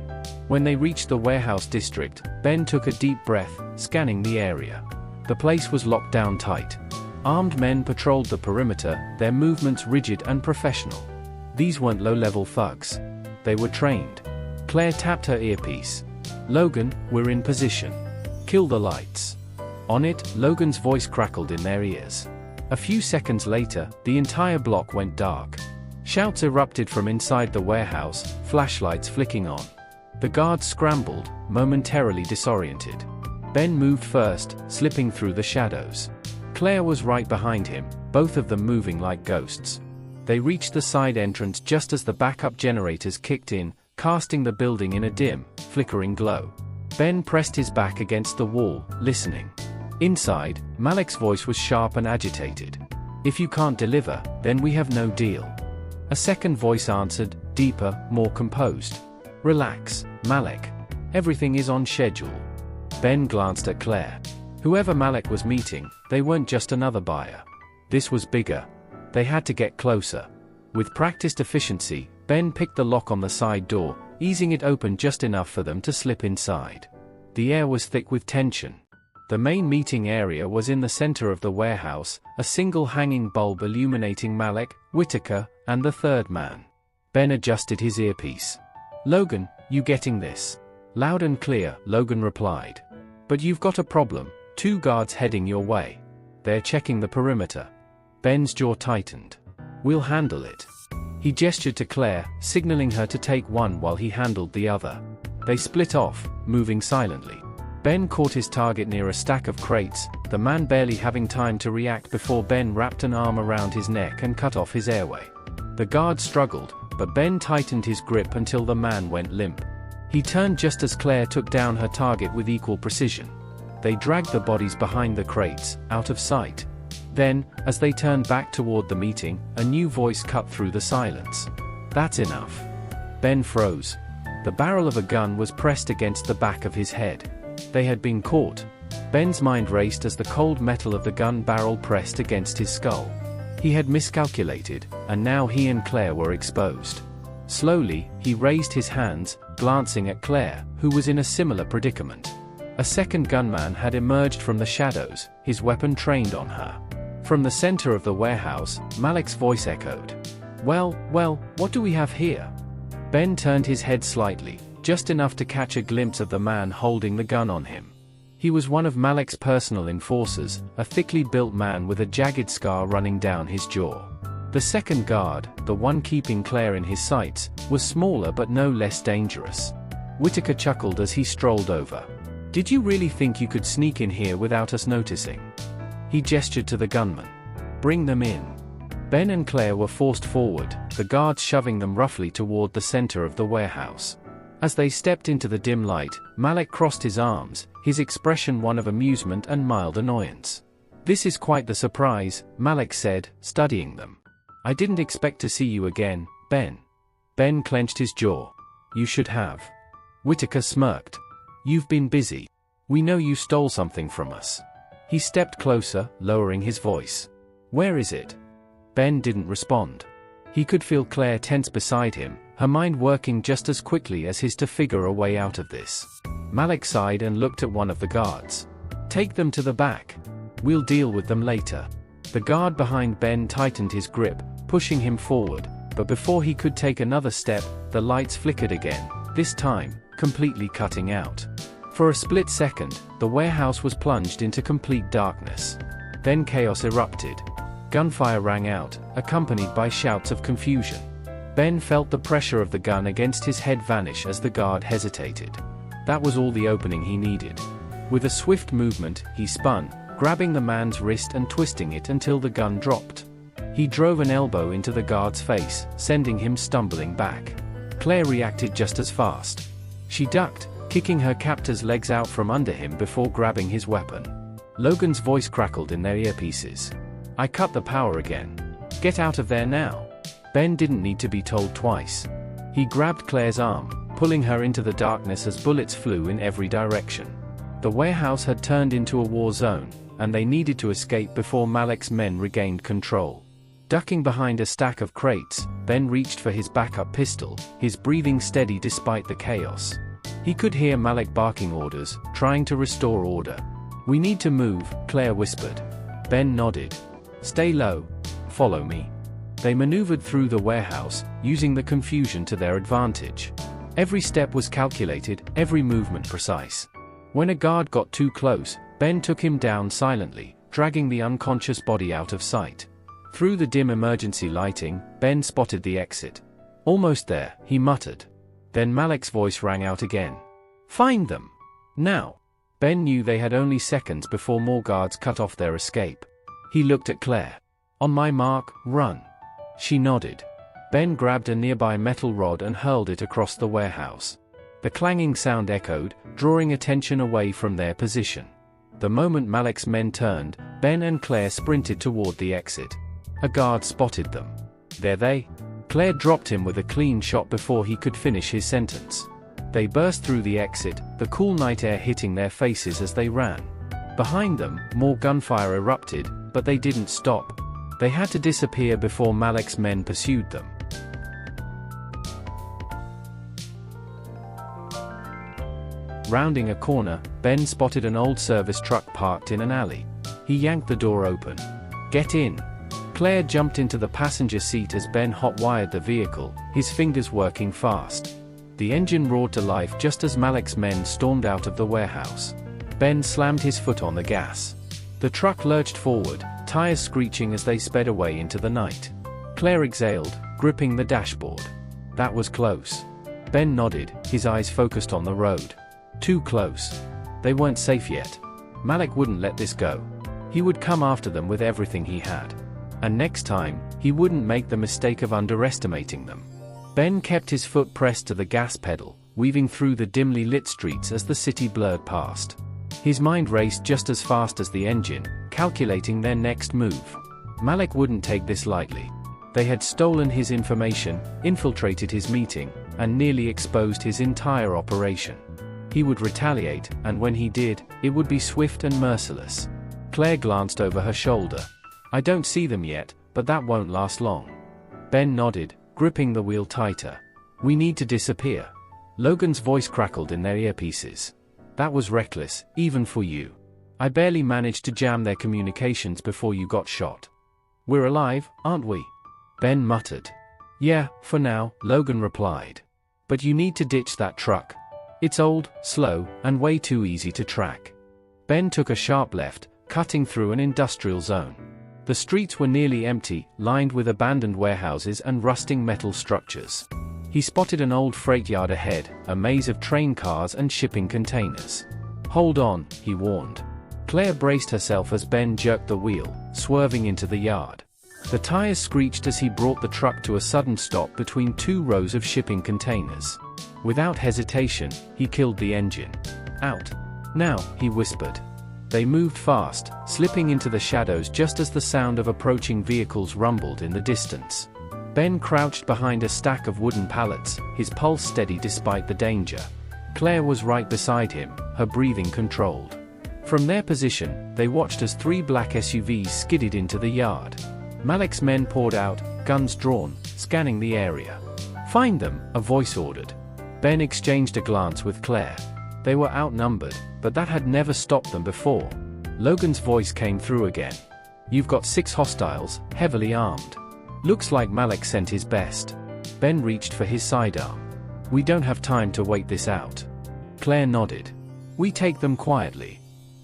When they reached the warehouse district, Ben took a deep breath, scanning the area. The place was locked down tight. Armed men patrolled the perimeter, their movements rigid and professional. These weren't low-level thugs. They were trained. Claire tapped her earpiece. Logan, we're in position. Kill the lights. On it, Logan's voice crackled in their ears. A few seconds later, the entire block went dark. Shouts erupted from inside the warehouse, flashlights flicking on. The guards scrambled, momentarily disoriented. Ben moved first, slipping through the shadows. Claire was right behind him, both of them moving like ghosts. They reached the side entrance just as the backup generators kicked in, casting the building in a dim, flickering glow. Ben pressed his back against the wall, listening. Inside, Malik's voice was sharp and agitated. "If you can't deliver, then we have no deal." A second voice answered, deeper, more composed. "Relax, Malik. Everything is on schedule." Ben glanced at Claire. Whoever Malik was meeting, they weren't just another buyer. This was bigger. They had to get closer. With practiced efficiency, Ben picked the lock on the side door, easing it open just enough for them to slip inside. The air was thick with tension. The main meeting area was in the center of the warehouse, a single hanging bulb illuminating Malik, Whitaker, and the third man. Ben adjusted his earpiece. "Logan, you getting this?" "Loud and clear," Logan replied. "But you've got a problem. 2 guards heading your way. They're checking the perimeter." Ben's jaw tightened. "We'll handle it." He gestured to Claire, signaling her to take one while he handled the other. They split off, moving silently. Ben caught his target near a stack of crates, the man barely having time to react before Ben wrapped an arm around his neck and cut off his airway. The guard struggled, but Ben tightened his grip until the man went limp. He turned just as Claire took down her target with equal precision. They dragged the bodies behind the crates, out of sight. Then, as they turned back toward the meeting, a new voice cut through the silence. "That's enough." Ben froze. The barrel of a gun was pressed against the back of his head. They had been caught. Ben's mind raced as the cold metal of the gun barrel pressed against his skull. He had miscalculated, and now he and Claire were exposed. Slowly, he raised his hands, glancing at Claire, who was in a similar predicament. A second gunman had emerged from the shadows, his weapon trained on her. From the center of the warehouse, Malik's voice echoed. Well, what do we have here?" Ben turned his head slightly, just enough to catch a glimpse of the man holding the gun on him. He was one of Malik's personal enforcers, a thickly built man with a jagged scar running down his jaw. The second guard, the one keeping Claire in his sights, was smaller but no less dangerous. Whitaker chuckled as he strolled over. "Did you really think you could sneak in here without us noticing?" He gestured to the gunman. "Bring them in." Ben and Claire were forced forward, the guards shoving them roughly toward the center of the warehouse. As they stepped into the dim light, Malik crossed his arms, his expression one of amusement and mild annoyance. "This is quite the surprise," Malik said, studying them. "I didn't expect to see you again, Ben." Ben clenched his jaw. "You should have." Whitaker smirked. "You've been busy. We know you stole something from us." He stepped closer, lowering his voice. "Where is it?" Ben didn't respond. He could feel Claire tense beside him, her mind working just as quickly as his to figure a way out of this. Malik sighed and looked at one of the guards. "Take them to the back. We'll deal with them later." The guard behind Ben tightened his grip, pushing him forward, but before he could take another step, the lights flickered again, this time, completely cutting out. For a split second, the warehouse was plunged into complete darkness. Then chaos erupted. Gunfire rang out, accompanied by shouts of confusion. Ben felt the pressure of the gun against his head vanish as the guard hesitated. That was all the opening he needed. With a swift movement, he spun, grabbing the man's wrist and twisting it until the gun dropped. He drove an elbow into the guard's face, sending him stumbling back. Claire reacted just as fast. She ducked, kicking her captor's legs out from under him before grabbing his weapon. Logan's voice crackled in their earpieces. "I cut the power again. Get out of there now." Ben didn't need to be told twice. He grabbed Claire's arm, pulling her into the darkness as bullets flew in every direction. The warehouse had turned into a war zone, and they needed to escape before Malik's men regained control. Ducking behind a stack of crates, Ben reached for his backup pistol, his breathing steady despite the chaos. He could hear Malik barking orders, trying to restore order. "We need to move," Claire whispered. Ben nodded. "Stay low. Follow me." They maneuvered through the warehouse, using the confusion to their advantage. Every step was calculated, every movement precise. When a guard got too close, Ben took him down silently, dragging the unconscious body out of sight. Through the dim emergency lighting, Ben spotted the exit. "Almost there," he muttered. Then Malik's voice rang out again. "Find them! Now!" Ben knew they had only seconds before more guards cut off their escape. He looked at Claire. "On my mark, run." She nodded. Ben grabbed a nearby metal rod and hurled it across the warehouse. The clanging sound echoed, drawing attention away from their position. The moment Malik's men turned, Ben and Claire sprinted toward the exit. A guard spotted them. "There they?" Claire dropped him with a clean shot before he could finish his sentence. They burst through the exit, the cool night air hitting their faces as they ran. Behind them, more gunfire erupted, but they didn't stop. They had to disappear before Malik's men pursued them. Rounding a corner, Ben spotted an old service truck parked in an alley. He yanked the door open. "Get in." Claire jumped into the passenger seat as Ben hot-wired the vehicle, his fingers working fast. The engine roared to life just as Malik's men stormed out of the warehouse. Ben slammed his foot on the gas. The truck lurched forward, tires screeching as they sped away into the night. Claire exhaled, gripping the dashboard. That was close. Ben nodded, his eyes focused on the road. Too close. They weren't safe yet. Malik wouldn't let this go. He would come after them with everything he had. And next time, he wouldn't make the mistake of underestimating them. Ben kept his foot pressed to the gas pedal, weaving through the dimly lit streets as the city blurred past. His mind raced just as fast as the engine, calculating their next move. Malik wouldn't take this lightly. They had stolen his information, infiltrated his meeting, and nearly exposed his entire operation. He would retaliate, and when he did, it would be swift and merciless. Claire glanced over her shoulder. "I don't see them yet, but that won't last long." Ben nodded, gripping the wheel tighter. "We need to disappear." Logan's voice crackled in their earpieces. "That was reckless, even for you. I barely managed to jam their communications before you got shot." "We're alive, aren't we?" Ben muttered. "Yeah, for now," Logan replied. "But you need to ditch that truck. It's old, slow, and way too easy to track." Ben took a sharp left, cutting through an industrial zone. The streets were nearly empty, lined with abandoned warehouses and rusting metal structures. He spotted an old freight yard ahead, a maze of train cars and shipping containers. "Hold on," he warned. Claire braced herself as Ben jerked the wheel, swerving into the yard. The tires screeched as he brought the truck to a sudden stop between two rows of shipping containers. Without hesitation, he killed the engine. "Out. Now," he whispered. They moved fast, slipping into the shadows just as the sound of approaching vehicles rumbled in the distance. Ben crouched behind a stack of wooden pallets, his pulse steady despite the danger. Claire was right beside him, her breathing controlled. From their position, they watched as three black SUVs skidded into the yard. Malik's men poured out, guns drawn, scanning the area. "Find them," a voice ordered. Ben exchanged a glance with Claire. They were outnumbered, but that had never stopped them before. Logan's voice came through again. "You've got 6 hostiles, heavily armed. Looks like Malik sent his best." Ben reached for his sidearm. "We don't have time to wait this out." Claire nodded. "We take them quietly."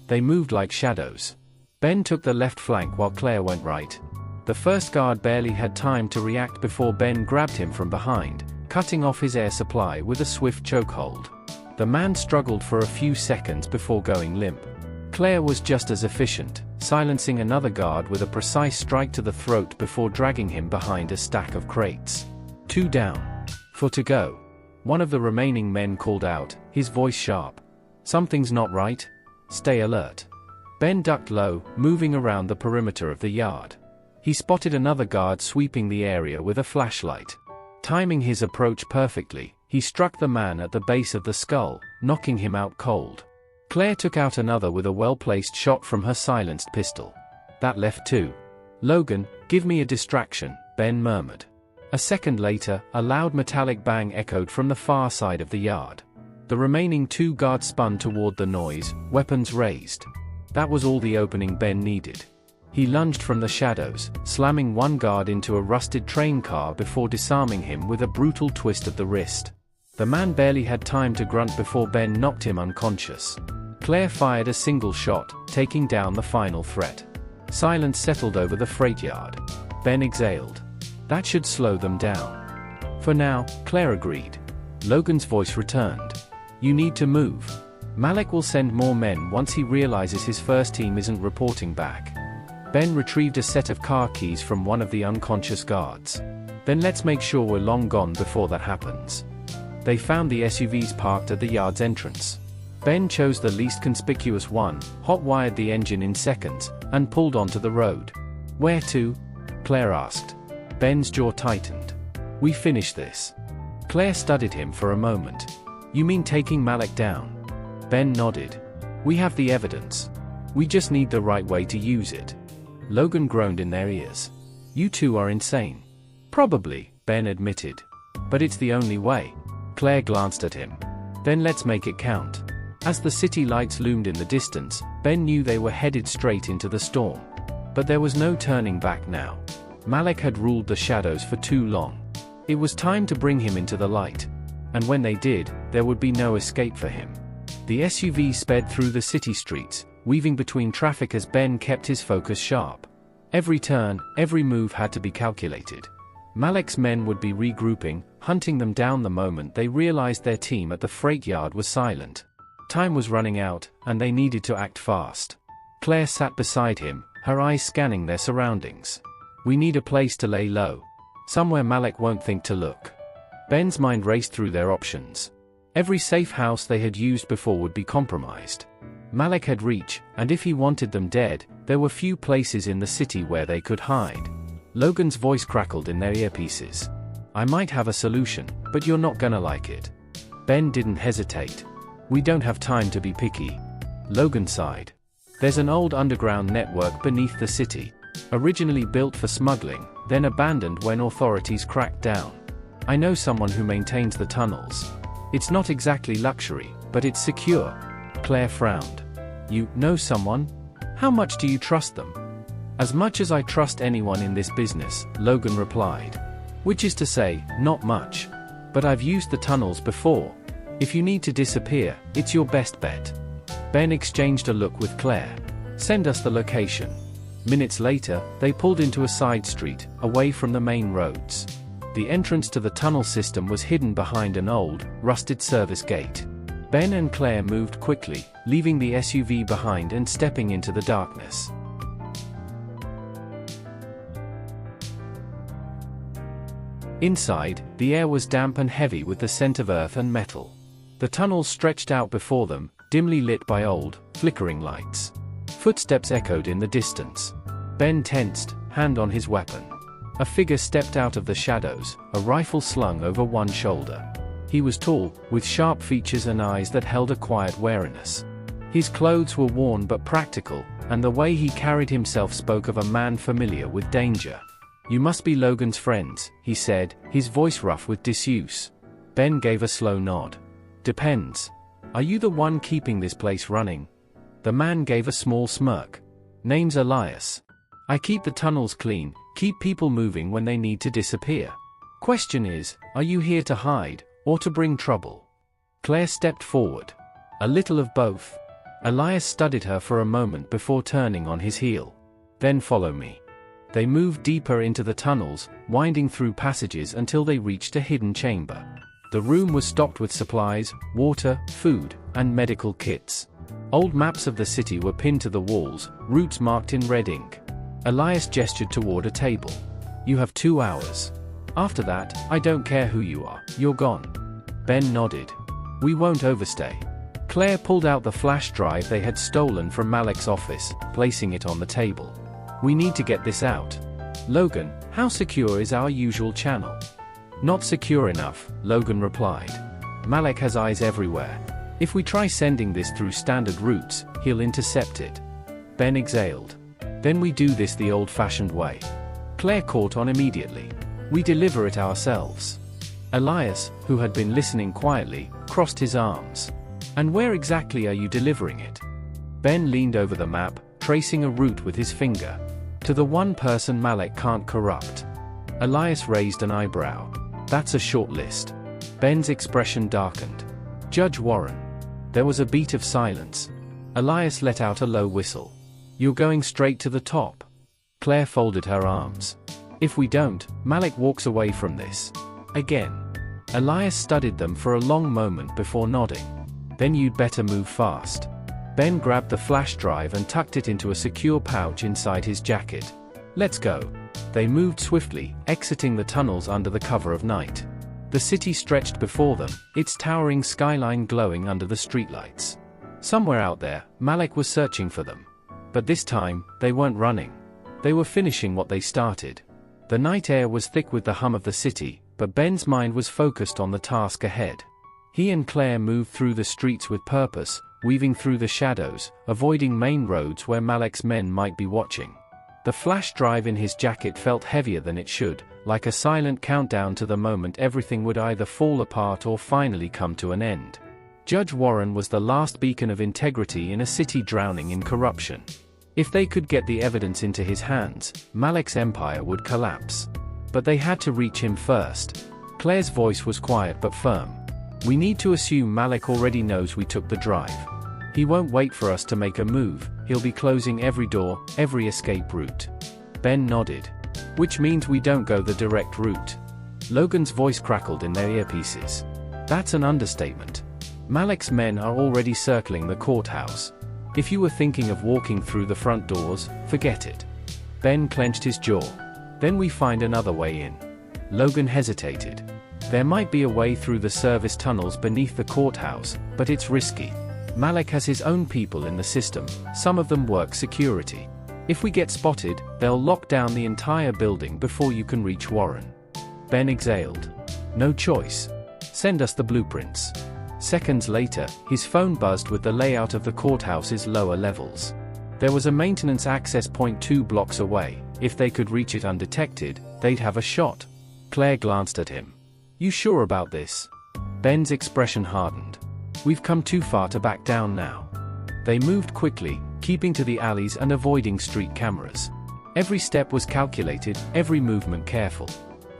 They moved like shadows. Ben took the left flank while Claire went right. The first guard barely had time to react before Ben grabbed him from behind, cutting off his air supply with a swift chokehold. The man struggled for a few seconds before going limp. Claire was just as efficient, silencing another guard with a precise strike to the throat before dragging him behind a stack of crates. 2 down. 4 to go. One of the remaining men called out, his voice sharp. "Something's not right. Stay alert." Ben ducked low, moving around the perimeter of the yard. He spotted another guard sweeping the area with a flashlight. Timing his approach perfectly, he struck the man at the base of the skull, knocking him out cold. Claire took out another with a well-placed shot from her silenced pistol. That left 2. "Logan, give me a distraction," Ben murmured. A second later, a loud metallic bang echoed from the far side of the yard. The remaining 2 guards spun toward the noise, weapons raised. That was all the opening Ben needed. He lunged from the shadows, slamming one guard into a rusted train car before disarming him with a brutal twist of the wrist. The man barely had time to grunt before Ben knocked him unconscious. Claire fired a single shot, taking down the final threat. Silence settled over the freight yard. Ben exhaled. That should slow them down. "For now," Claire agreed. Logan's voice returned. "You need to move. Malik will send more men once he realizes his first team isn't reporting back." Ben retrieved a set of car keys from one of the unconscious guards. Then let's make sure we're long gone before that happens. They found the SUVs parked at the yard's entrance. Ben chose the least conspicuous one, hot-wired the engine in seconds, and pulled onto the road. "Where to?" Claire asked. Ben's jaw tightened. "We finished this." Claire studied him for a moment. "You mean taking Malik down?" Ben nodded. "We have the evidence. We just need the right way to use it." Logan groaned in their ears. "You two are insane." "Probably," Ben admitted. "But it's the only way." Claire glanced at him. "Then let's make it count." As the city lights loomed in the distance, Ben knew they were headed straight into the storm. But there was no turning back now. Malik had ruled the shadows for too long. It was time to bring him into the light. And when they did, there would be no escape for him. The SUV sped through the city streets, weaving between traffic as Ben kept his focus sharp. Every turn, every move had to be calculated. Malik's men would be regrouping, hunting them down the moment they realized their team at the freight yard was silent. Time was running out, and they needed to act fast. Claire sat beside him, her eyes scanning their surroundings. "We need a place to lay low. Somewhere Malik won't think to look." Ben's mind raced through their options. Every safe house they had used before would be compromised. Malik had reach, and if he wanted them dead, there were few places in the city where they could hide. Logan's voice crackled in their earpieces. "I might have a solution, but you're not gonna like it." Ben didn't hesitate. "We don't have time to be picky." Logan sighed. "There's an old underground network beneath the city. Originally built for smuggling, then abandoned when authorities cracked down. I know someone who maintains the tunnels. It's not exactly luxury, but it's secure." Claire frowned. "You know someone? How much do you trust them?" "As much as I trust anyone in this business," Logan replied. "Which is to say, not much. But I've used the tunnels before. If you need to disappear, it's your best bet." Ben exchanged a look with Claire. "Send us the location." Minutes later, they pulled into a side street, away from the main roads. The entrance to the tunnel system was hidden behind an old, rusted service gate. Ben and Claire moved quickly, leaving the SUV behind and stepping into the darkness. Inside, the air was damp and heavy with the scent of earth and metal. The tunnels stretched out before them, dimly lit by old, flickering lights. Footsteps echoed in the distance. Ben tensed, hand on his weapon. A figure stepped out of the shadows, a rifle slung over one shoulder. He was tall, with sharp features and eyes that held a quiet wariness. His clothes were worn but practical, and the way he carried himself spoke of a man familiar with danger. "You must be Logan's friends," he said, his voice rough with disuse. Ben gave a slow nod. "Depends. Are you the one keeping this place running?" The man gave a small smirk. "Name's Elias. I keep the tunnels clean, keep people moving when they need to disappear. Question is, are you here to hide, or to bring trouble?" Claire stepped forward. "A little of both." Elias studied her for a moment before turning on his heel. "Then follow me." They moved deeper into the tunnels, winding through passages until they reached a hidden chamber. The room was stocked with supplies, water, food, and medical kits. Old maps of the city were pinned to the walls, routes marked in red ink. Elias gestured toward a table. "You have 2 hours. After that, I don't care who you are, you're gone." Ben nodded. "We won't overstay." Claire pulled out the flash drive they had stolen from Malik's office, placing it on the table. "We need to get this out." "Logan, how secure is our usual channel?" "Not secure enough," Logan replied. "Malik has eyes everywhere. If we try sending this through standard routes, he'll intercept it." Ben exhaled. "Then we do this the old-fashioned way." Claire caught on immediately. "We deliver it ourselves." Elias, who had been listening quietly, crossed his arms. "And where exactly are you delivering it?" Ben leaned over the map, tracing a route with his finger. "To the one person Malik can't corrupt." Elias raised an eyebrow. "That's a short list." Ben's expression darkened. "Judge Warren." There was a beat of silence. Elias let out a low whistle. "You're going straight to the top." Claire folded her arms. "If we don't, Malik walks away from this." Again. Elias studied them for a long moment before nodding. "Then you'd better move fast." Ben grabbed the flash drive and tucked it into a secure pouch inside his jacket. "Let's go." They moved swiftly, exiting the tunnels under the cover of night. The city stretched before them, its towering skyline glowing under the streetlights. Somewhere out there, Malik was searching for them. But this time, they weren't running. They were finishing what they started. The night air was thick with the hum of the city, but Ben's mind was focused on the task ahead. He and Claire moved through the streets with purpose, weaving through the shadows, avoiding main roads where Malik's men might be watching. The flash drive in his jacket felt heavier than it should, like a silent countdown to the moment everything would either fall apart or finally come to an end. Judge Warren was the last beacon of integrity in a city drowning in corruption. If they could get the evidence into his hands, Malik's empire would collapse. But they had to reach him first. Claire's voice was quiet but firm. "We need to assume Malik already knows we took the drive. He won't wait for us to make a move, he'll be closing every door, every escape route." Ben nodded. "Which means we don't go the direct route." Logan's voice crackled in their earpieces. "That's an understatement. Malik's men are already circling the courthouse. If you were thinking of walking through the front doors, forget it." Ben clenched his jaw. "Then we find another way in." Logan hesitated. "There might be a way through the service tunnels beneath the courthouse, but it's risky. Malik has his own people in the system, some of them work security. If we get spotted, they'll lock down the entire building before you can reach Warren." Ben exhaled. "No choice. Send us the blueprints." Seconds later, his phone buzzed with the layout of the courthouse's lower levels. There was a maintenance access point 2 blocks away. If they could reach it undetected, they'd have a shot. Claire glanced at him. "You sure about this?" Ben's expression hardened. "We've come too far to back down now." They moved quickly, keeping to the alleys and avoiding street cameras. Every step was calculated, every movement careful.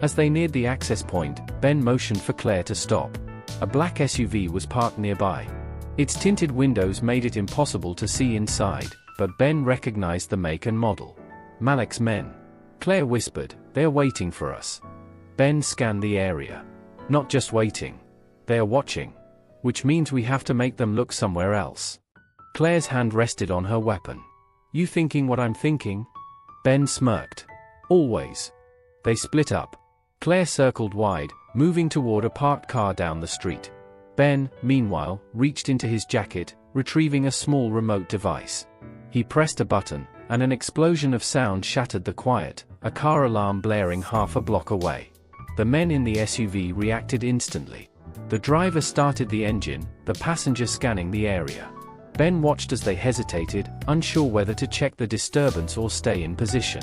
As they neared the access point, Ben motioned for Claire to stop. A black SUV was parked nearby. Its tinted windows made it impossible to see inside, but Ben recognized the make and model. "Malik's men." Claire whispered, "They're waiting for us." Ben scanned the area. "Not just waiting. They're watching. Which means we have to make them look somewhere else." Claire's hand rested on her weapon. "You thinking what I'm thinking?" Ben smirked. "Always." They split up. Claire circled wide, moving toward a parked car down the street. Ben, meanwhile, reached into his jacket, retrieving a small remote device. He pressed a button, and an explosion of sound shattered the quiet, a car alarm blaring half a block away. The men in the SUV reacted instantly. The driver started the engine, the passenger scanning the area. Ben watched as they hesitated, unsure whether to check the disturbance or stay in position.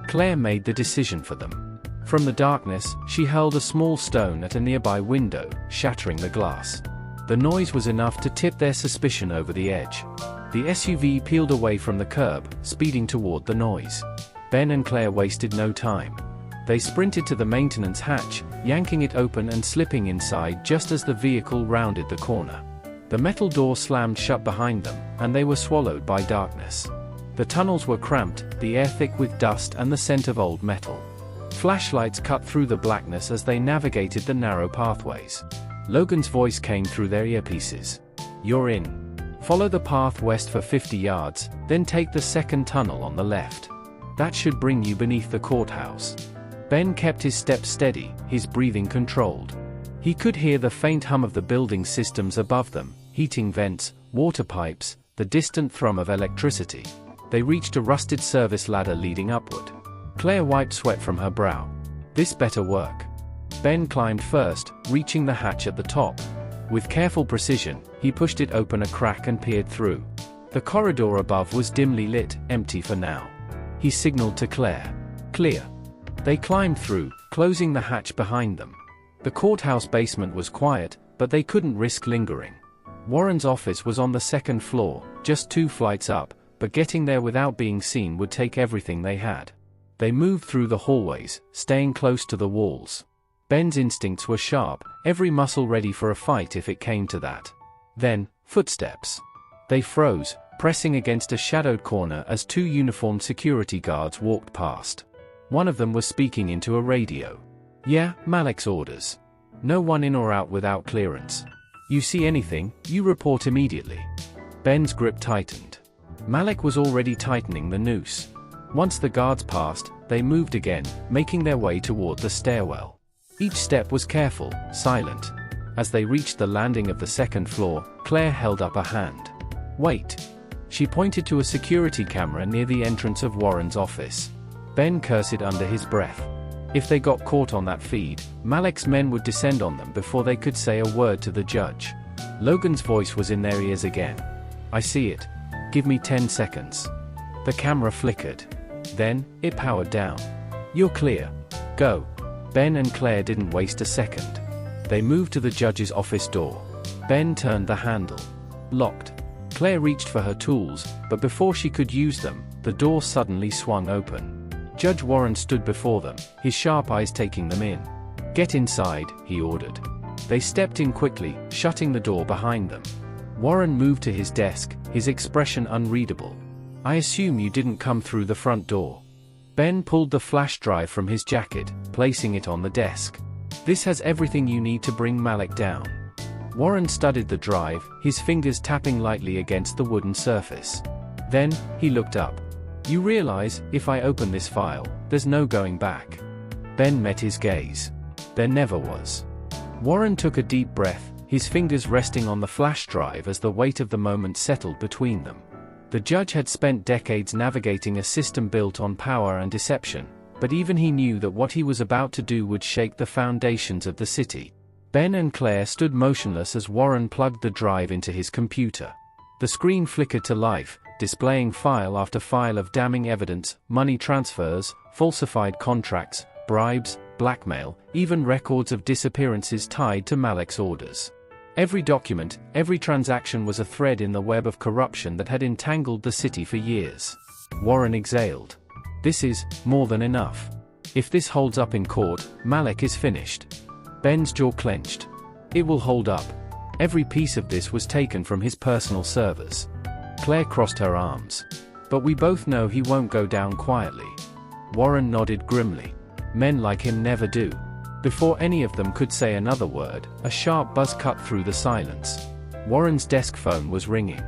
Claire made the decision for them. From the darkness, she hurled a small stone at a nearby window, shattering the glass. The noise was enough to tip their suspicion over the edge. The SUV peeled away from the curb, speeding toward the noise. Ben and Claire wasted no time. They sprinted to the maintenance hatch, yanking it open and slipping inside just as the vehicle rounded the corner. The metal door slammed shut behind them, and they were swallowed by darkness. The tunnels were cramped, the air thick with dust and the scent of old metal. Flashlights cut through the blackness as they navigated the narrow pathways. Logan's voice came through their earpieces. "You're in. Follow the path west for 50 yards, then take the second tunnel on the left. That should bring you beneath the courthouse." Ben kept his steps steady, his breathing controlled. He could hear the faint hum of the building systems above them, heating vents, water pipes, the distant thrum of electricity. They reached a rusted service ladder leading upward. Claire wiped sweat from her brow. "This better work." Ben climbed first, reaching the hatch at the top. With careful precision, he pushed it open a crack and peered through. The corridor above was dimly lit, empty for now. He signaled to Claire. "Clear." They climbed through, closing the hatch behind them. The courthouse basement was quiet, but they couldn't risk lingering. Warren's office was on the second floor, just 2 flights up, but getting there without being seen would take everything they had. They moved through the hallways, staying close to the walls. Ben's instincts were sharp, every muscle ready for a fight if it came to that. Then, footsteps. They froze, pressing against a shadowed corner as 2 uniformed security guards walked past. One of them was speaking into a radio. "Yeah, Malik's orders. No one in or out without clearance. You see anything, you report immediately." Ben's grip tightened. Malik was already tightening the noose. Once the guards passed, they moved again, making their way toward the stairwell. Each step was careful, silent. As they reached the landing of the second floor, Claire held up a hand. "Wait." She pointed to a security camera near the entrance of Warren's office. Ben cursed under his breath. If they got caught on that feed, Malik's men would descend on them before they could say a word to the judge. Logan's voice was in their ears again. "I see it. Give me 10 seconds. The camera flickered. Then, it powered down. "You're clear. Go." Ben and Claire didn't waste a second. They moved to the judge's office door. Ben turned the handle. Locked. Claire reached for her tools, but before she could use them, the door suddenly swung open. Judge Warren stood before them, his sharp eyes taking them in. "Get inside," he ordered. They stepped in quickly, shutting the door behind them. Warren moved to his desk, his expression unreadable. "I assume you didn't come through the front door." Ben pulled the flash drive from his jacket, placing it on the desk. "This has everything you need to bring Malik down." Warren studied the drive, his fingers tapping lightly against the wooden surface. Then, he looked up. "You realize, if I open this file, there's no going back." Ben met his gaze. There never was. Warren took a deep breath, his fingers resting on the flash drive as the weight of the moment settled between them. The judge had spent decades navigating a system built on power and deception, but even he knew that what he was about to do would shake the foundations of the city. Ben and Claire stood motionless as Warren plugged the drive into his computer. The screen flickered to life, displaying file after file of damning evidence, money transfers, falsified contracts, bribes, blackmail, even records of disappearances tied to Malik's orders. Every document, every transaction was a thread in the web of corruption that had entangled the city for years. Warren exhaled. "This is more than enough. If this holds up in court, Malik is finished." Ben's jaw clenched. "It will hold up. Every piece of this was taken from his personal servers." Claire crossed her arms. "But we both know he won't go down quietly." Warren nodded grimly. "Men like him never do." Before any of them could say another word, a sharp buzz cut through the silence. Warren's desk phone was ringing.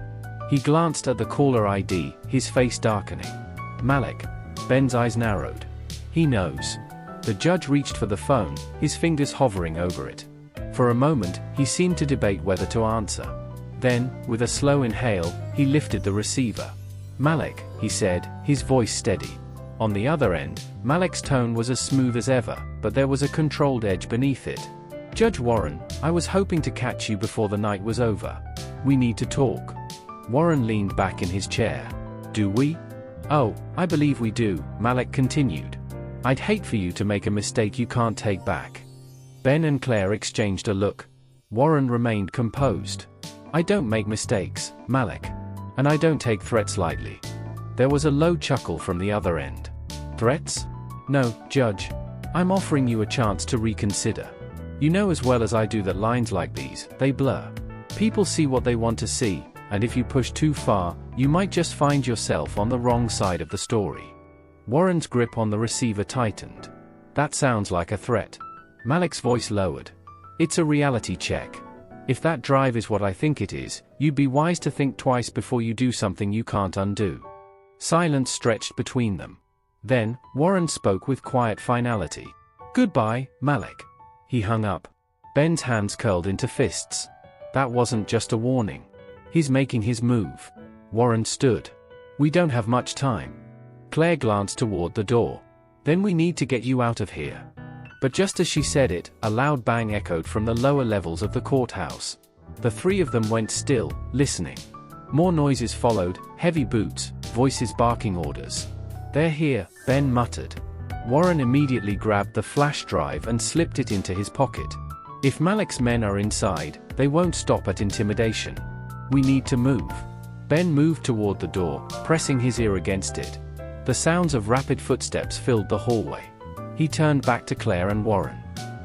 He glanced at the caller ID, his face darkening. "Malik." Ben's eyes narrowed. "He knows." The judge reached for the phone, his fingers hovering over it. For a moment, he seemed to debate whether to answer. Then, with a slow inhale, he lifted the receiver. "Malik," he said, his voice steady. On the other end, Malik's tone was as smooth as ever, but there was a controlled edge beneath it. "Judge Warren, I was hoping to catch you before the night was over. We need to talk." Warren leaned back in his chair. "Do we?" "Oh, I believe we do," Malik continued. "I'd hate for you to make a mistake you can't take back." Ben and Claire exchanged a look. Warren remained composed. "I don't make mistakes, Malik. And I don't take threats lightly." There was a low chuckle from the other end. "Threats? No, Judge. I'm offering you a chance to reconsider. You know as well as I do that lines like these, they blur. People see what they want to see, and if you push too far, you might just find yourself on the wrong side of the story." Warren's grip on the receiver tightened. "That sounds like a threat." Malik's voice lowered. "It's a reality check. If that drive is what I think it is, you'd be wise to think twice before you do something you can't undo." Silence stretched between them. Then, Warren spoke with quiet finality. "Goodbye, Malik." He hung up. Ben's hands curled into fists. That wasn't just a warning. He's making his move. Warren stood. "We don't have much time." Claire glanced toward the door. "Then we need to get you out of here." But just as she said it, a loud bang echoed from the lower levels of the courthouse. The three of them went still, listening. More noises followed, heavy boots, voices barking orders. "They're here," Ben muttered. Warren immediately grabbed the flash drive and slipped it into his pocket. "If Malik's men are inside, they won't stop at intimidation. We need to move." Ben moved toward the door, pressing his ear against it. The sounds of rapid footsteps filled the hallway. He turned back to Claire and Warren.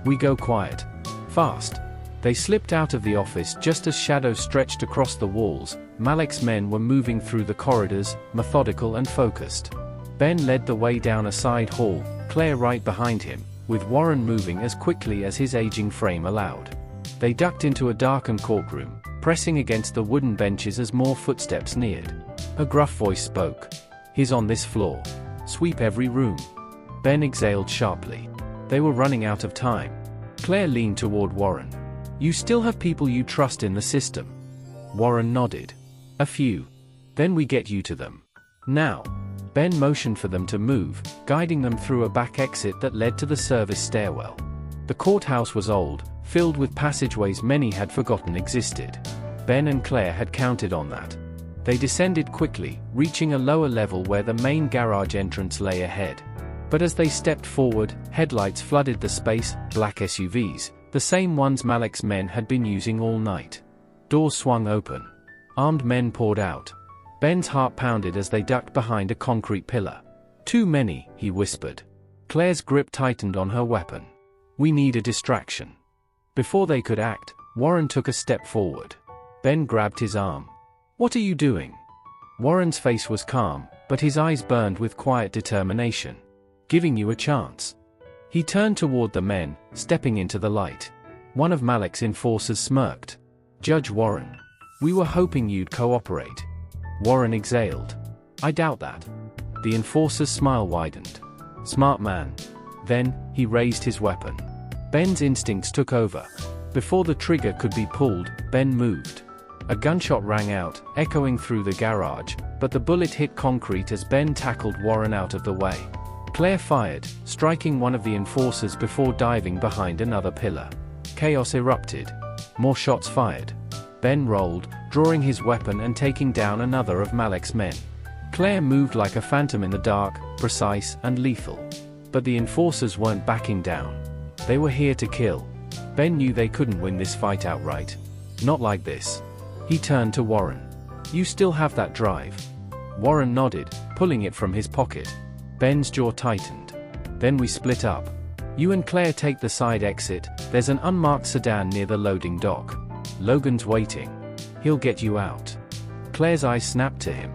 "We go quiet. Fast." They slipped out of the office just as shadows stretched across the walls. Malik's men were moving through the corridors, methodical and focused. Ben led the way down a side hall, Claire right behind him, with Warren moving as quickly as his aging frame allowed. They ducked into a darkened courtroom. pressing against the wooden benches as more footsteps neared. A gruff voice spoke. "He's on this floor. Sweep every room." Ben exhaled sharply. They were running out of time. Claire leaned toward Warren. "You still have people you trust in the system?" Warren nodded. "A few. Then we get you to them. Now." Ben motioned for them to move, guiding them through a back exit that led to the service stairwell. The courthouse was old, filled with passageways many had forgotten existed. Ben and Claire had counted on that. They descended quickly, reaching a lower level where the main garage entrance lay ahead. But as they stepped forward, headlights flooded the space, black SUVs, the same ones Malik's men had been using all night. Doors swung open. Armed men poured out. Ben's heart pounded as they ducked behind a concrete pillar. "Too many," he whispered. Claire's grip tightened on her weapon. "We need a distraction." Before they could act, Warren took a step forward. Ben grabbed his arm. "What are you doing?" Warren's face was calm, but his eyes burned with quiet determination. "Giving you a chance." He turned toward the men, stepping into the light. One of Malik's enforcers smirked. "Judge Warren. We were hoping you'd cooperate." Warren exhaled. "I doubt that." The enforcer's smile widened. "Smart man." Then, he raised his weapon. Ben's instincts took over. Before the trigger could be pulled, Ben moved. A gunshot rang out, echoing through the garage, but the bullet hit concrete as Ben tackled Warren out of the way. Claire fired, striking one of the enforcers before diving behind another pillar. Chaos erupted. More shots fired. Ben rolled, drawing his weapon and taking down another of Malik's men. Claire moved like a phantom in the dark, precise and lethal. But the enforcers weren't backing down. They were here to kill. Ben knew they couldn't win this fight outright. Not like this. He turned to Warren. "You still have that drive?" Warren nodded, pulling it from his pocket. Ben's jaw tightened. "Then we split up. You and Claire take the side exit. There's an unmarked sedan near the loading dock. Logan's waiting. He'll get you out." Claire's eyes snapped to him.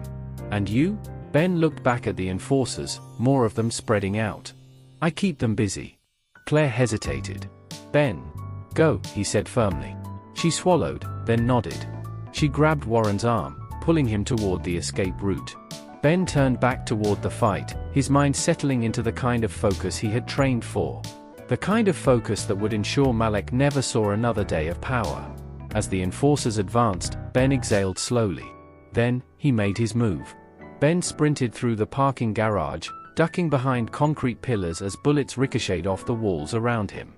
"And you?" Ben looked back at the enforcers, more of them spreading out. "I keep them busy." Claire hesitated. "Ben. Go," he said firmly. She swallowed, then nodded. She grabbed Warren's arm, pulling him toward the escape route. Ben turned back toward the fight, his mind settling into the kind of focus he had trained for. The kind of focus that would ensure Malik never saw another day of power. As the enforcers advanced, Ben exhaled slowly. Then, he made his move. Ben sprinted through the parking garage, ducking behind concrete pillars as bullets ricocheted off the walls around him.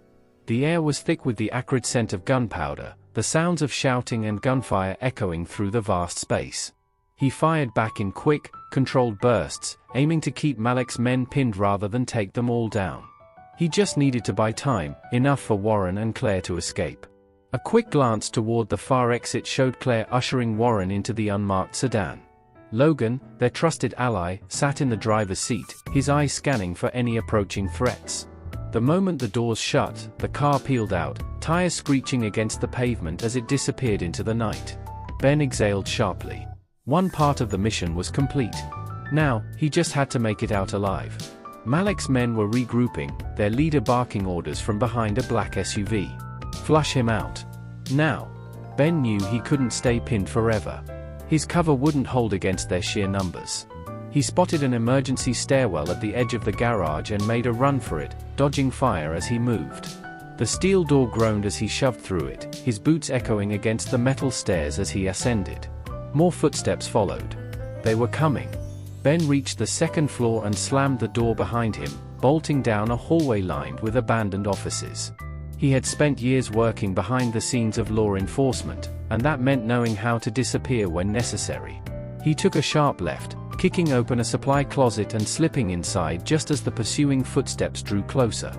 The air was thick with the acrid scent of gunpowder, the sounds of shouting and gunfire echoing through the vast space. He fired back in quick, controlled bursts, aiming to keep Malik's men pinned rather than take them all down. He just needed to buy time, enough for Warren and Claire to escape. A quick glance toward the far exit showed Claire ushering Warren into the unmarked sedan. Logan, their trusted ally, sat in the driver's seat, his eyes scanning for any approaching threats. The moment the doors shut, the car peeled out, tires screeching against the pavement as it disappeared into the night. Ben exhaled sharply. One part of the mission was complete. Now, he just had to make it out alive. Malik's men were regrouping, their leader barking orders from behind a black SUV. "Flush him out. Now." Ben knew he couldn't stay pinned forever. His cover wouldn't hold against their sheer numbers. He spotted an emergency stairwell at the edge of the garage and made a run for it, dodging fire as he moved. The steel door groaned as he shoved through it, his boots echoing against the metal stairs as he ascended. More footsteps followed. They were coming. Ben reached the second floor and slammed the door behind him, bolting down a hallway lined with abandoned offices. He had spent years working behind the scenes of law enforcement, and that meant knowing how to disappear when necessary. He took a sharp left, kicking open a supply closet and slipping inside just as the pursuing footsteps drew closer.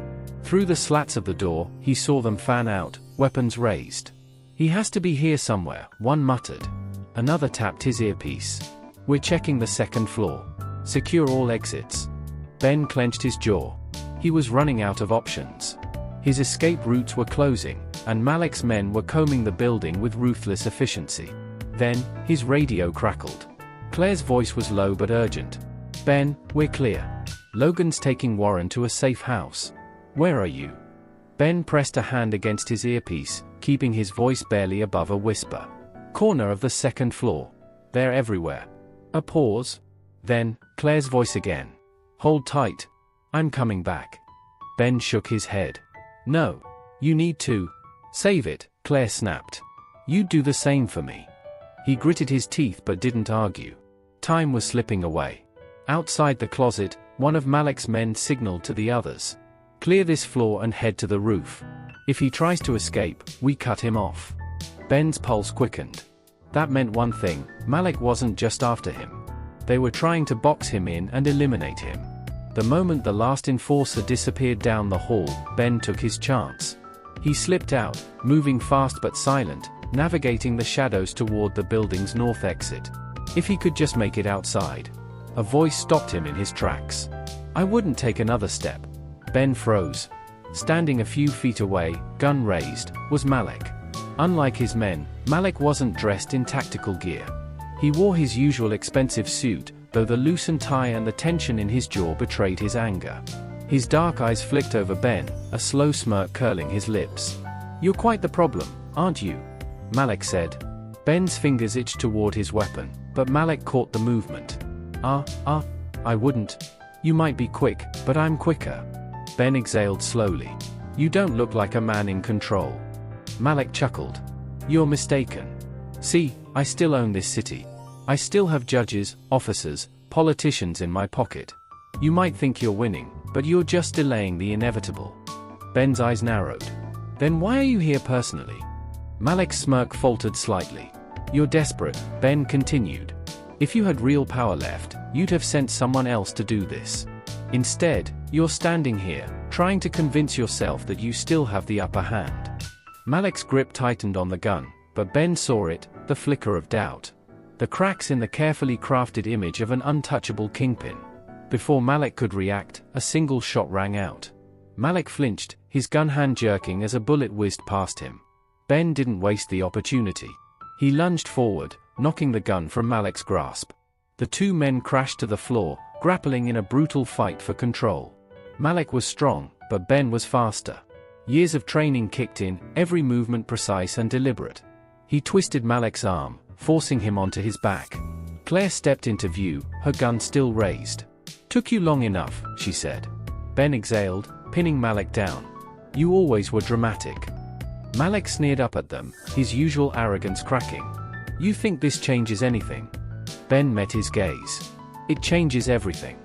Through the slats of the door, he saw them fan out, weapons raised. "He has to be here somewhere," one muttered. Another tapped his earpiece. "We're checking the second floor. Secure all exits." Ben clenched his jaw. He was running out of options. His escape routes were closing, and Malik's men were combing the building with ruthless efficiency. Then, his radio crackled. Claire's voice was low but urgent. "Ben, we're clear. Logan's taking Warren to a safe house. Where are you?" Ben pressed a hand against his earpiece, keeping his voice barely above a whisper. Corner of the second floor. They're everywhere. A pause. Then, Claire's voice again. Hold tight. I'm coming back. Ben shook his head. No. You need to. Save it, Claire snapped. You'd do the same for me. He gritted his teeth but didn't argue. Time was slipping away. Outside the closet, one of Malik's men signaled to the others. Clear this floor and head to the roof. If he tries to escape, we cut him off. Ben's pulse quickened. That meant one thing, Malik wasn't just after him. They were trying to box him in and eliminate him. The moment the last enforcer disappeared down the hall, Ben took his chance. He slipped out, moving fast but silent, navigating the shadows toward the building's north exit. If he could just make it outside. A voice stopped him in his tracks. I wouldn't take another step. Ben froze. Standing a few feet away, gun raised, was Malik. Unlike his men, Malik wasn't dressed in tactical gear. He wore his usual expensive suit, though the loosened tie and the tension in his jaw betrayed his anger. His dark eyes flicked over Ben, a slow smirk curling his lips. You're quite the problem, aren't you? Malik said. Ben's fingers itched toward his weapon, but Malik caught the movement. I wouldn't. You might be quick, but I'm quicker. Ben exhaled slowly. You don't look like a man in control. Malik chuckled. You're mistaken. See, I still own this city. I still have judges, officers, politicians in my pocket. You might think you're winning, but you're just delaying the inevitable. Ben's eyes narrowed. Then why are you here personally? Malik's smirk faltered slightly. You're desperate, Ben continued. If you had real power left, you'd have sent someone else to do this. Instead, you're standing here, trying to convince yourself that you still have the upper hand. Malik's grip tightened on the gun, but Ben saw it, the flicker of doubt. The cracks in the carefully crafted image of an untouchable kingpin. Before Malik could react, a single shot rang out. Malik flinched, his gun hand jerking as a bullet whizzed past him. Ben didn't waste the opportunity. He lunged forward, knocking the gun from Malik's grasp. The two men crashed to the floor, grappling in a brutal fight for control. Malik was strong, but Ben was faster. Years of training kicked in, every movement precise and deliberate. He twisted Malik's arm, forcing him onto his back. Claire stepped into view, her gun still raised. Took you long enough, she said. Ben exhaled, pinning Malik down. You always were dramatic. Malik sneered up at them, his usual arrogance cracking. You think this changes anything? Ben met his gaze. It changes everything.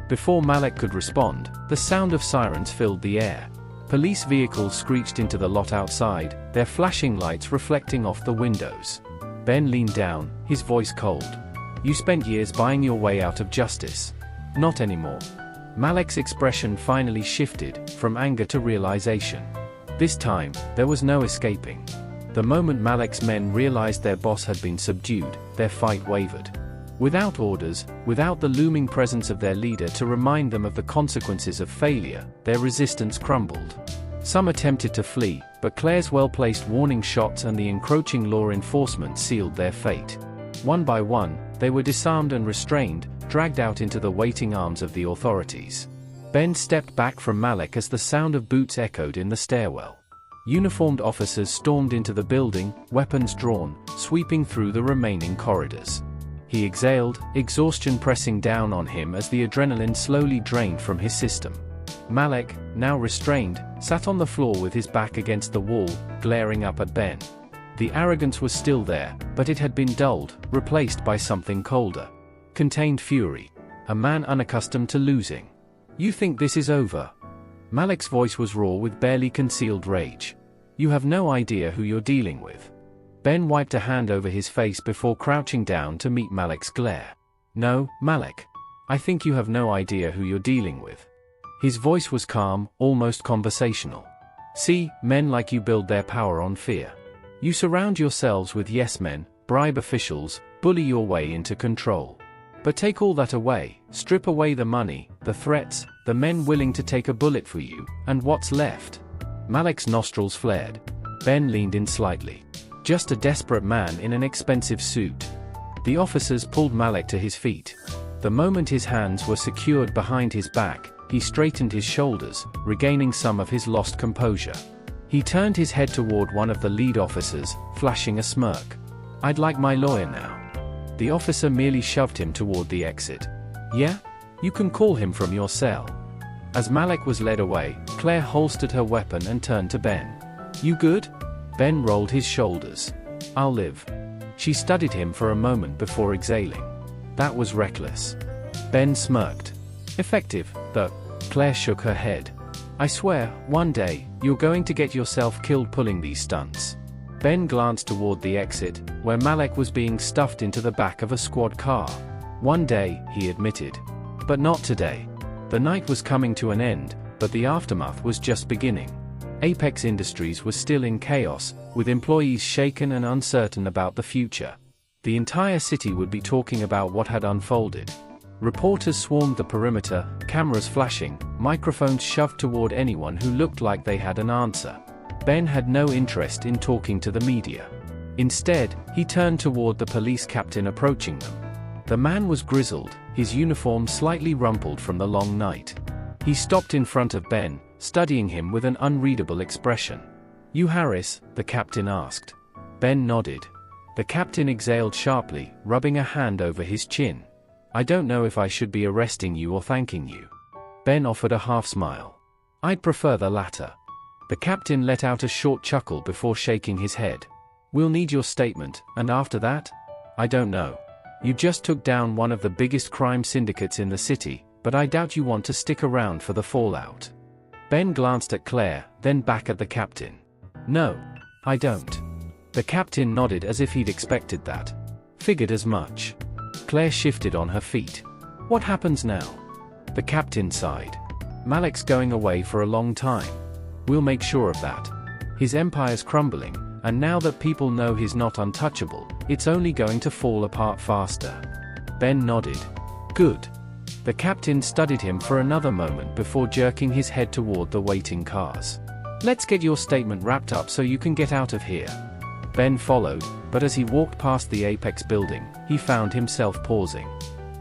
Before Malik could respond, the sound of sirens filled the air. Police vehicles screeched into the lot outside, their flashing lights reflecting off the windows. Ben leaned down, his voice cold. You spent years buying your way out of justice. Not anymore. Malik's expression finally shifted, from anger to realization. This time, there was no escaping. The moment Malik's men realized their boss had been subdued, their fight wavered. Without orders, without the looming presence of their leader to remind them of the consequences of failure, their resistance crumbled. Some attempted to flee, but Claire's well-placed warning shots and the encroaching law enforcement sealed their fate. One by one, they were disarmed and restrained, dragged out into the waiting arms of the authorities. Ben stepped back from Malik as the sound of boots echoed in the stairwell. Uniformed officers stormed into the building, weapons drawn, sweeping through the remaining corridors. He exhaled, exhaustion pressing down on him as the adrenaline slowly drained from his system. Malik, now restrained, sat on the floor with his back against the wall, glaring up at Ben. The arrogance was still there, but it had been dulled, replaced by something colder. Contained fury. A man unaccustomed to losing. You think this is over? Malik's voice was raw with barely concealed rage. You have no idea who you're dealing with. Ben wiped a hand over his face before crouching down to meet Malik's glare. No, Malik. I think you have no idea who you're dealing with. His voice was calm, almost conversational. See, men like you build their power on fear. You surround yourselves with yes men, bribe officials, bully your way into control. But take all that away, strip away the money, the threats, the men willing to take a bullet for you, and what's left? Malik's nostrils flared. Ben leaned in slightly. Just a desperate man in an expensive suit. The officers pulled Malik to his feet. The moment his hands were secured behind his back, he straightened his shoulders, regaining some of his lost composure. He turned his head toward one of the lead officers, flashing a smirk. I'd like my lawyer now. The officer merely shoved him toward the exit. Yeah? You can call him from your cell. As Malik was led away, Claire holstered her weapon and turned to Ben. You good? Ben rolled his shoulders. I'll live. She studied him for a moment before exhaling. That was reckless. Ben smirked. Effective, though. Claire shook her head. I swear, one day, you're going to get yourself killed pulling these stunts. Ben glanced toward the exit, where Malik was being stuffed into the back of a squad car. One day, he admitted. But not today. The night was coming to an end, but the aftermath was just beginning. Apex Industries was still in chaos, with employees shaken and uncertain about the future. The entire city would be talking about what had unfolded. Reporters swarmed the perimeter, cameras flashing, microphones shoved toward anyone who looked like they had an answer. Ben had no interest in talking to the media. Instead, he turned toward the police captain approaching them. The man was grizzled, his uniform slightly rumpled from the long night. He stopped in front of Ben, studying him with an unreadable expression. You Harris? The captain asked. Ben nodded. The captain exhaled sharply, rubbing a hand over his chin. I don't know if I should be arresting you or thanking you. Ben offered a half smile. I'd prefer the latter. The captain let out a short chuckle before shaking his head. We'll need your statement, and after that? I don't know. You just took down one of the biggest crime syndicates in the city, but I doubt you want to stick around for the fallout. Ben glanced at Claire, then back at the captain. No, I don't. The captain nodded as if he'd expected that. Figured as much. Claire shifted on her feet. What happens now? The captain sighed. Malik's going away for a long time. We'll make sure of that. His empire's crumbling, and now that people know he's not untouchable, it's only going to fall apart faster. Ben nodded. Good. The captain studied him for another moment before jerking his head toward the waiting cars. Let's get your statement wrapped up so you can get out of here. Ben followed, but as he walked past the Apex building, he found himself pausing.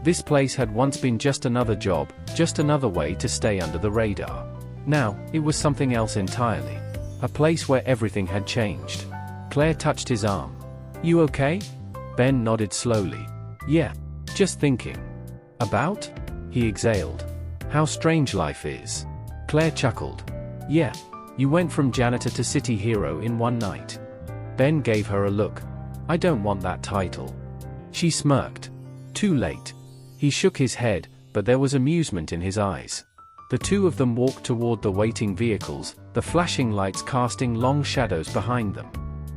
This place had once been just another job, just another way to stay under the radar. Now, it was something else entirely. A place where everything had changed. Claire touched his arm. You okay? Ben nodded slowly. Yeah. Just thinking. About? He exhaled. How strange life is. Claire chuckled. Yeah. You went from janitor to city hero in one night. Ben gave her a look. I don't want that title. She smirked. Too late. He shook his head, but there was amusement in his eyes. The two of them walked toward the waiting vehicles, the flashing lights casting long shadows behind them.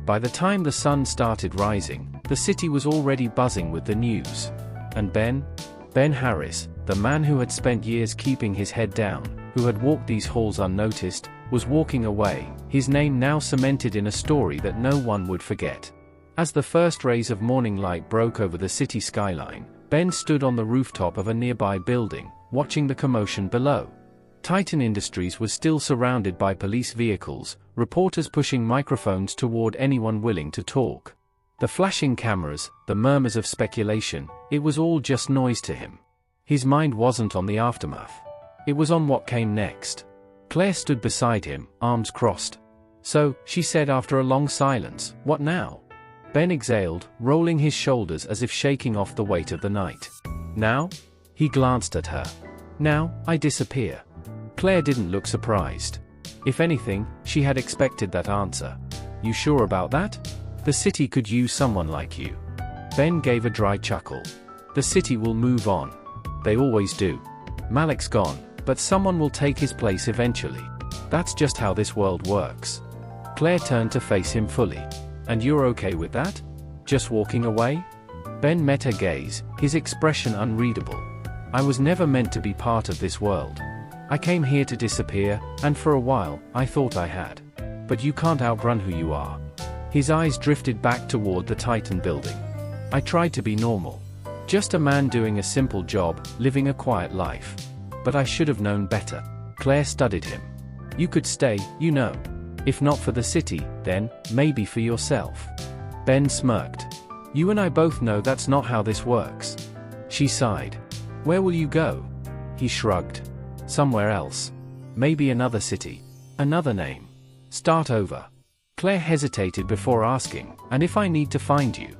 By the time the sun started rising, the city was already buzzing with the news. And Ben Harris, the man who had spent years keeping his head down, who had walked these halls unnoticed, was walking away, his name now cemented in a story that no one would forget. As the first rays of morning light broke over the city skyline, Ben stood on the rooftop of a nearby building, watching the commotion below. Titan Industries was still surrounded by police vehicles, reporters pushing microphones toward anyone willing to talk. The flashing cameras, the murmurs of speculation, it was all just noise to him. His mind wasn't on the aftermath. It was on what came next. Claire stood beside him, arms crossed. So, she said after a long silence, what now? Ben exhaled, rolling his shoulders as if shaking off the weight of the night. Now? He glanced at her. Now, I disappear. Claire didn't look surprised. If anything, she had expected that answer. You sure about that? The city could use someone like you. Ben gave a dry chuckle. The city will move on. They always do. Malik's gone, but someone will take his place eventually. That's just how this world works. Claire turned to face him fully. And you're okay with that? Just walking away? Ben met her gaze, his expression unreadable. I was never meant to be part of this world. I came here to disappear, and for a while, I thought I had. But you can't outrun who you are. His eyes drifted back toward the Titan building. I tried to be normal. Just a man doing a simple job, living a quiet life. But I should have known better. Claire studied him. You could stay, you know. If not for the city, then, maybe for yourself. Ben smirked. You and I both know that's not how this works. She sighed. Where will you go? He shrugged. Somewhere else. Maybe another city. Another name. Start over. Claire hesitated before asking, and if I need to find you?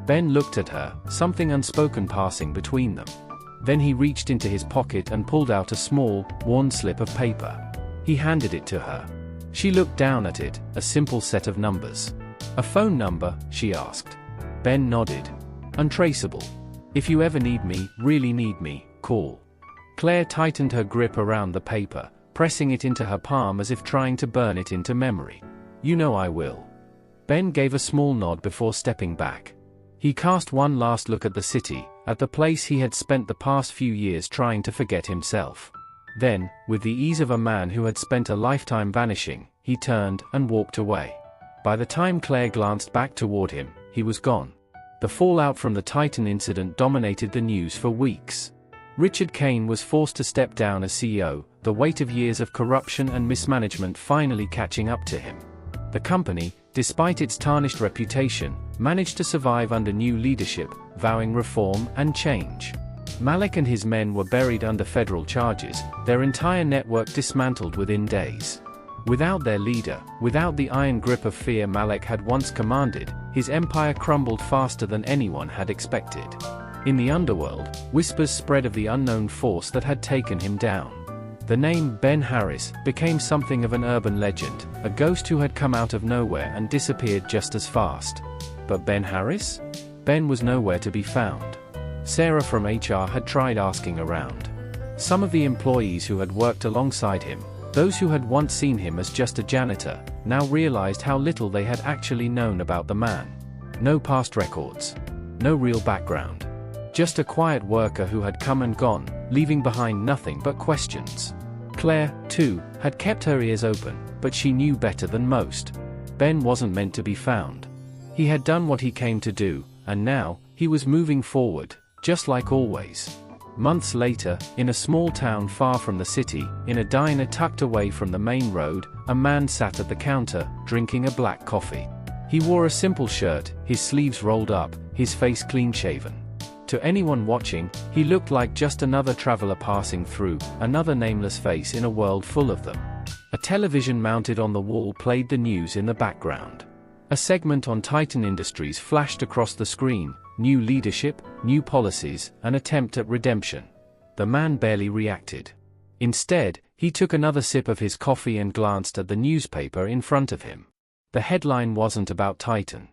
Ben looked at her, something unspoken passing between them. Then he reached into his pocket and pulled out a small, worn slip of paper. He handed it to her. She looked down at it, a simple set of numbers. "A phone number?" she asked. Ben nodded. "Untraceable. If you ever need me, really need me, call." Claire tightened her grip around the paper, pressing it into her palm as if trying to burn it into memory. "You know I will." Ben gave a small nod before stepping back. He cast one last look at the city, at the place he had spent the past few years trying to forget himself. Then, with the ease of a man who had spent a lifetime vanishing, he turned and walked away. By the time Claire glanced back toward him, he was gone. The fallout from the Titan incident dominated the news for weeks. Richard Kane was forced to step down as CEO, the weight of years of corruption and mismanagement finally catching up to him. The company, despite its tarnished reputation, managed to survive under new leadership, vowing reform and change. Malik and his men were buried under federal charges, their entire network dismantled within days. Without their leader, without the iron grip of fear Malik had once commanded, his empire crumbled faster than anyone had expected. In the underworld, whispers spread of the unknown force that had taken him down. The name Ben Harris became something of an urban legend, a ghost who had come out of nowhere and disappeared just as fast. But Ben Harris? Ben was nowhere to be found. Sarah from HR had tried asking around. Some of the employees who had worked alongside him, those who had once seen him as just a janitor, now realized how little they had actually known about the man. No past records. No real background. Just a quiet worker who had come and gone, leaving behind nothing but questions. Claire, too, had kept her ears open, but she knew better than most. Ben wasn't meant to be found. He had done what he came to do, and now, he was moving forward, just like always. Months later, in a small town far from the city, in a diner tucked away from the main road, a man sat at the counter, drinking a black coffee. He wore a simple shirt, his sleeves rolled up, his face clean-shaven. To anyone watching, he looked like just another traveler passing through, another nameless face in a world full of them. A television mounted on the wall played the news in the background. A segment on Titan Industries flashed across the screen: new leadership, new policies, an attempt at redemption. The man barely reacted. Instead, he took another sip of his coffee and glanced at the newspaper in front of him. The headline wasn't about Titan.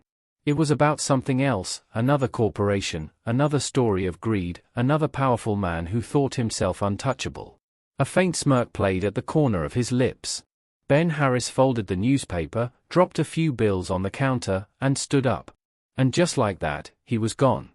It was about something else, another corporation, another story of greed, another powerful man who thought himself untouchable. A faint smirk played at the corner of his lips. Ben Harris folded the newspaper, dropped a few bills on the counter, and stood up. And just like that, he was gone.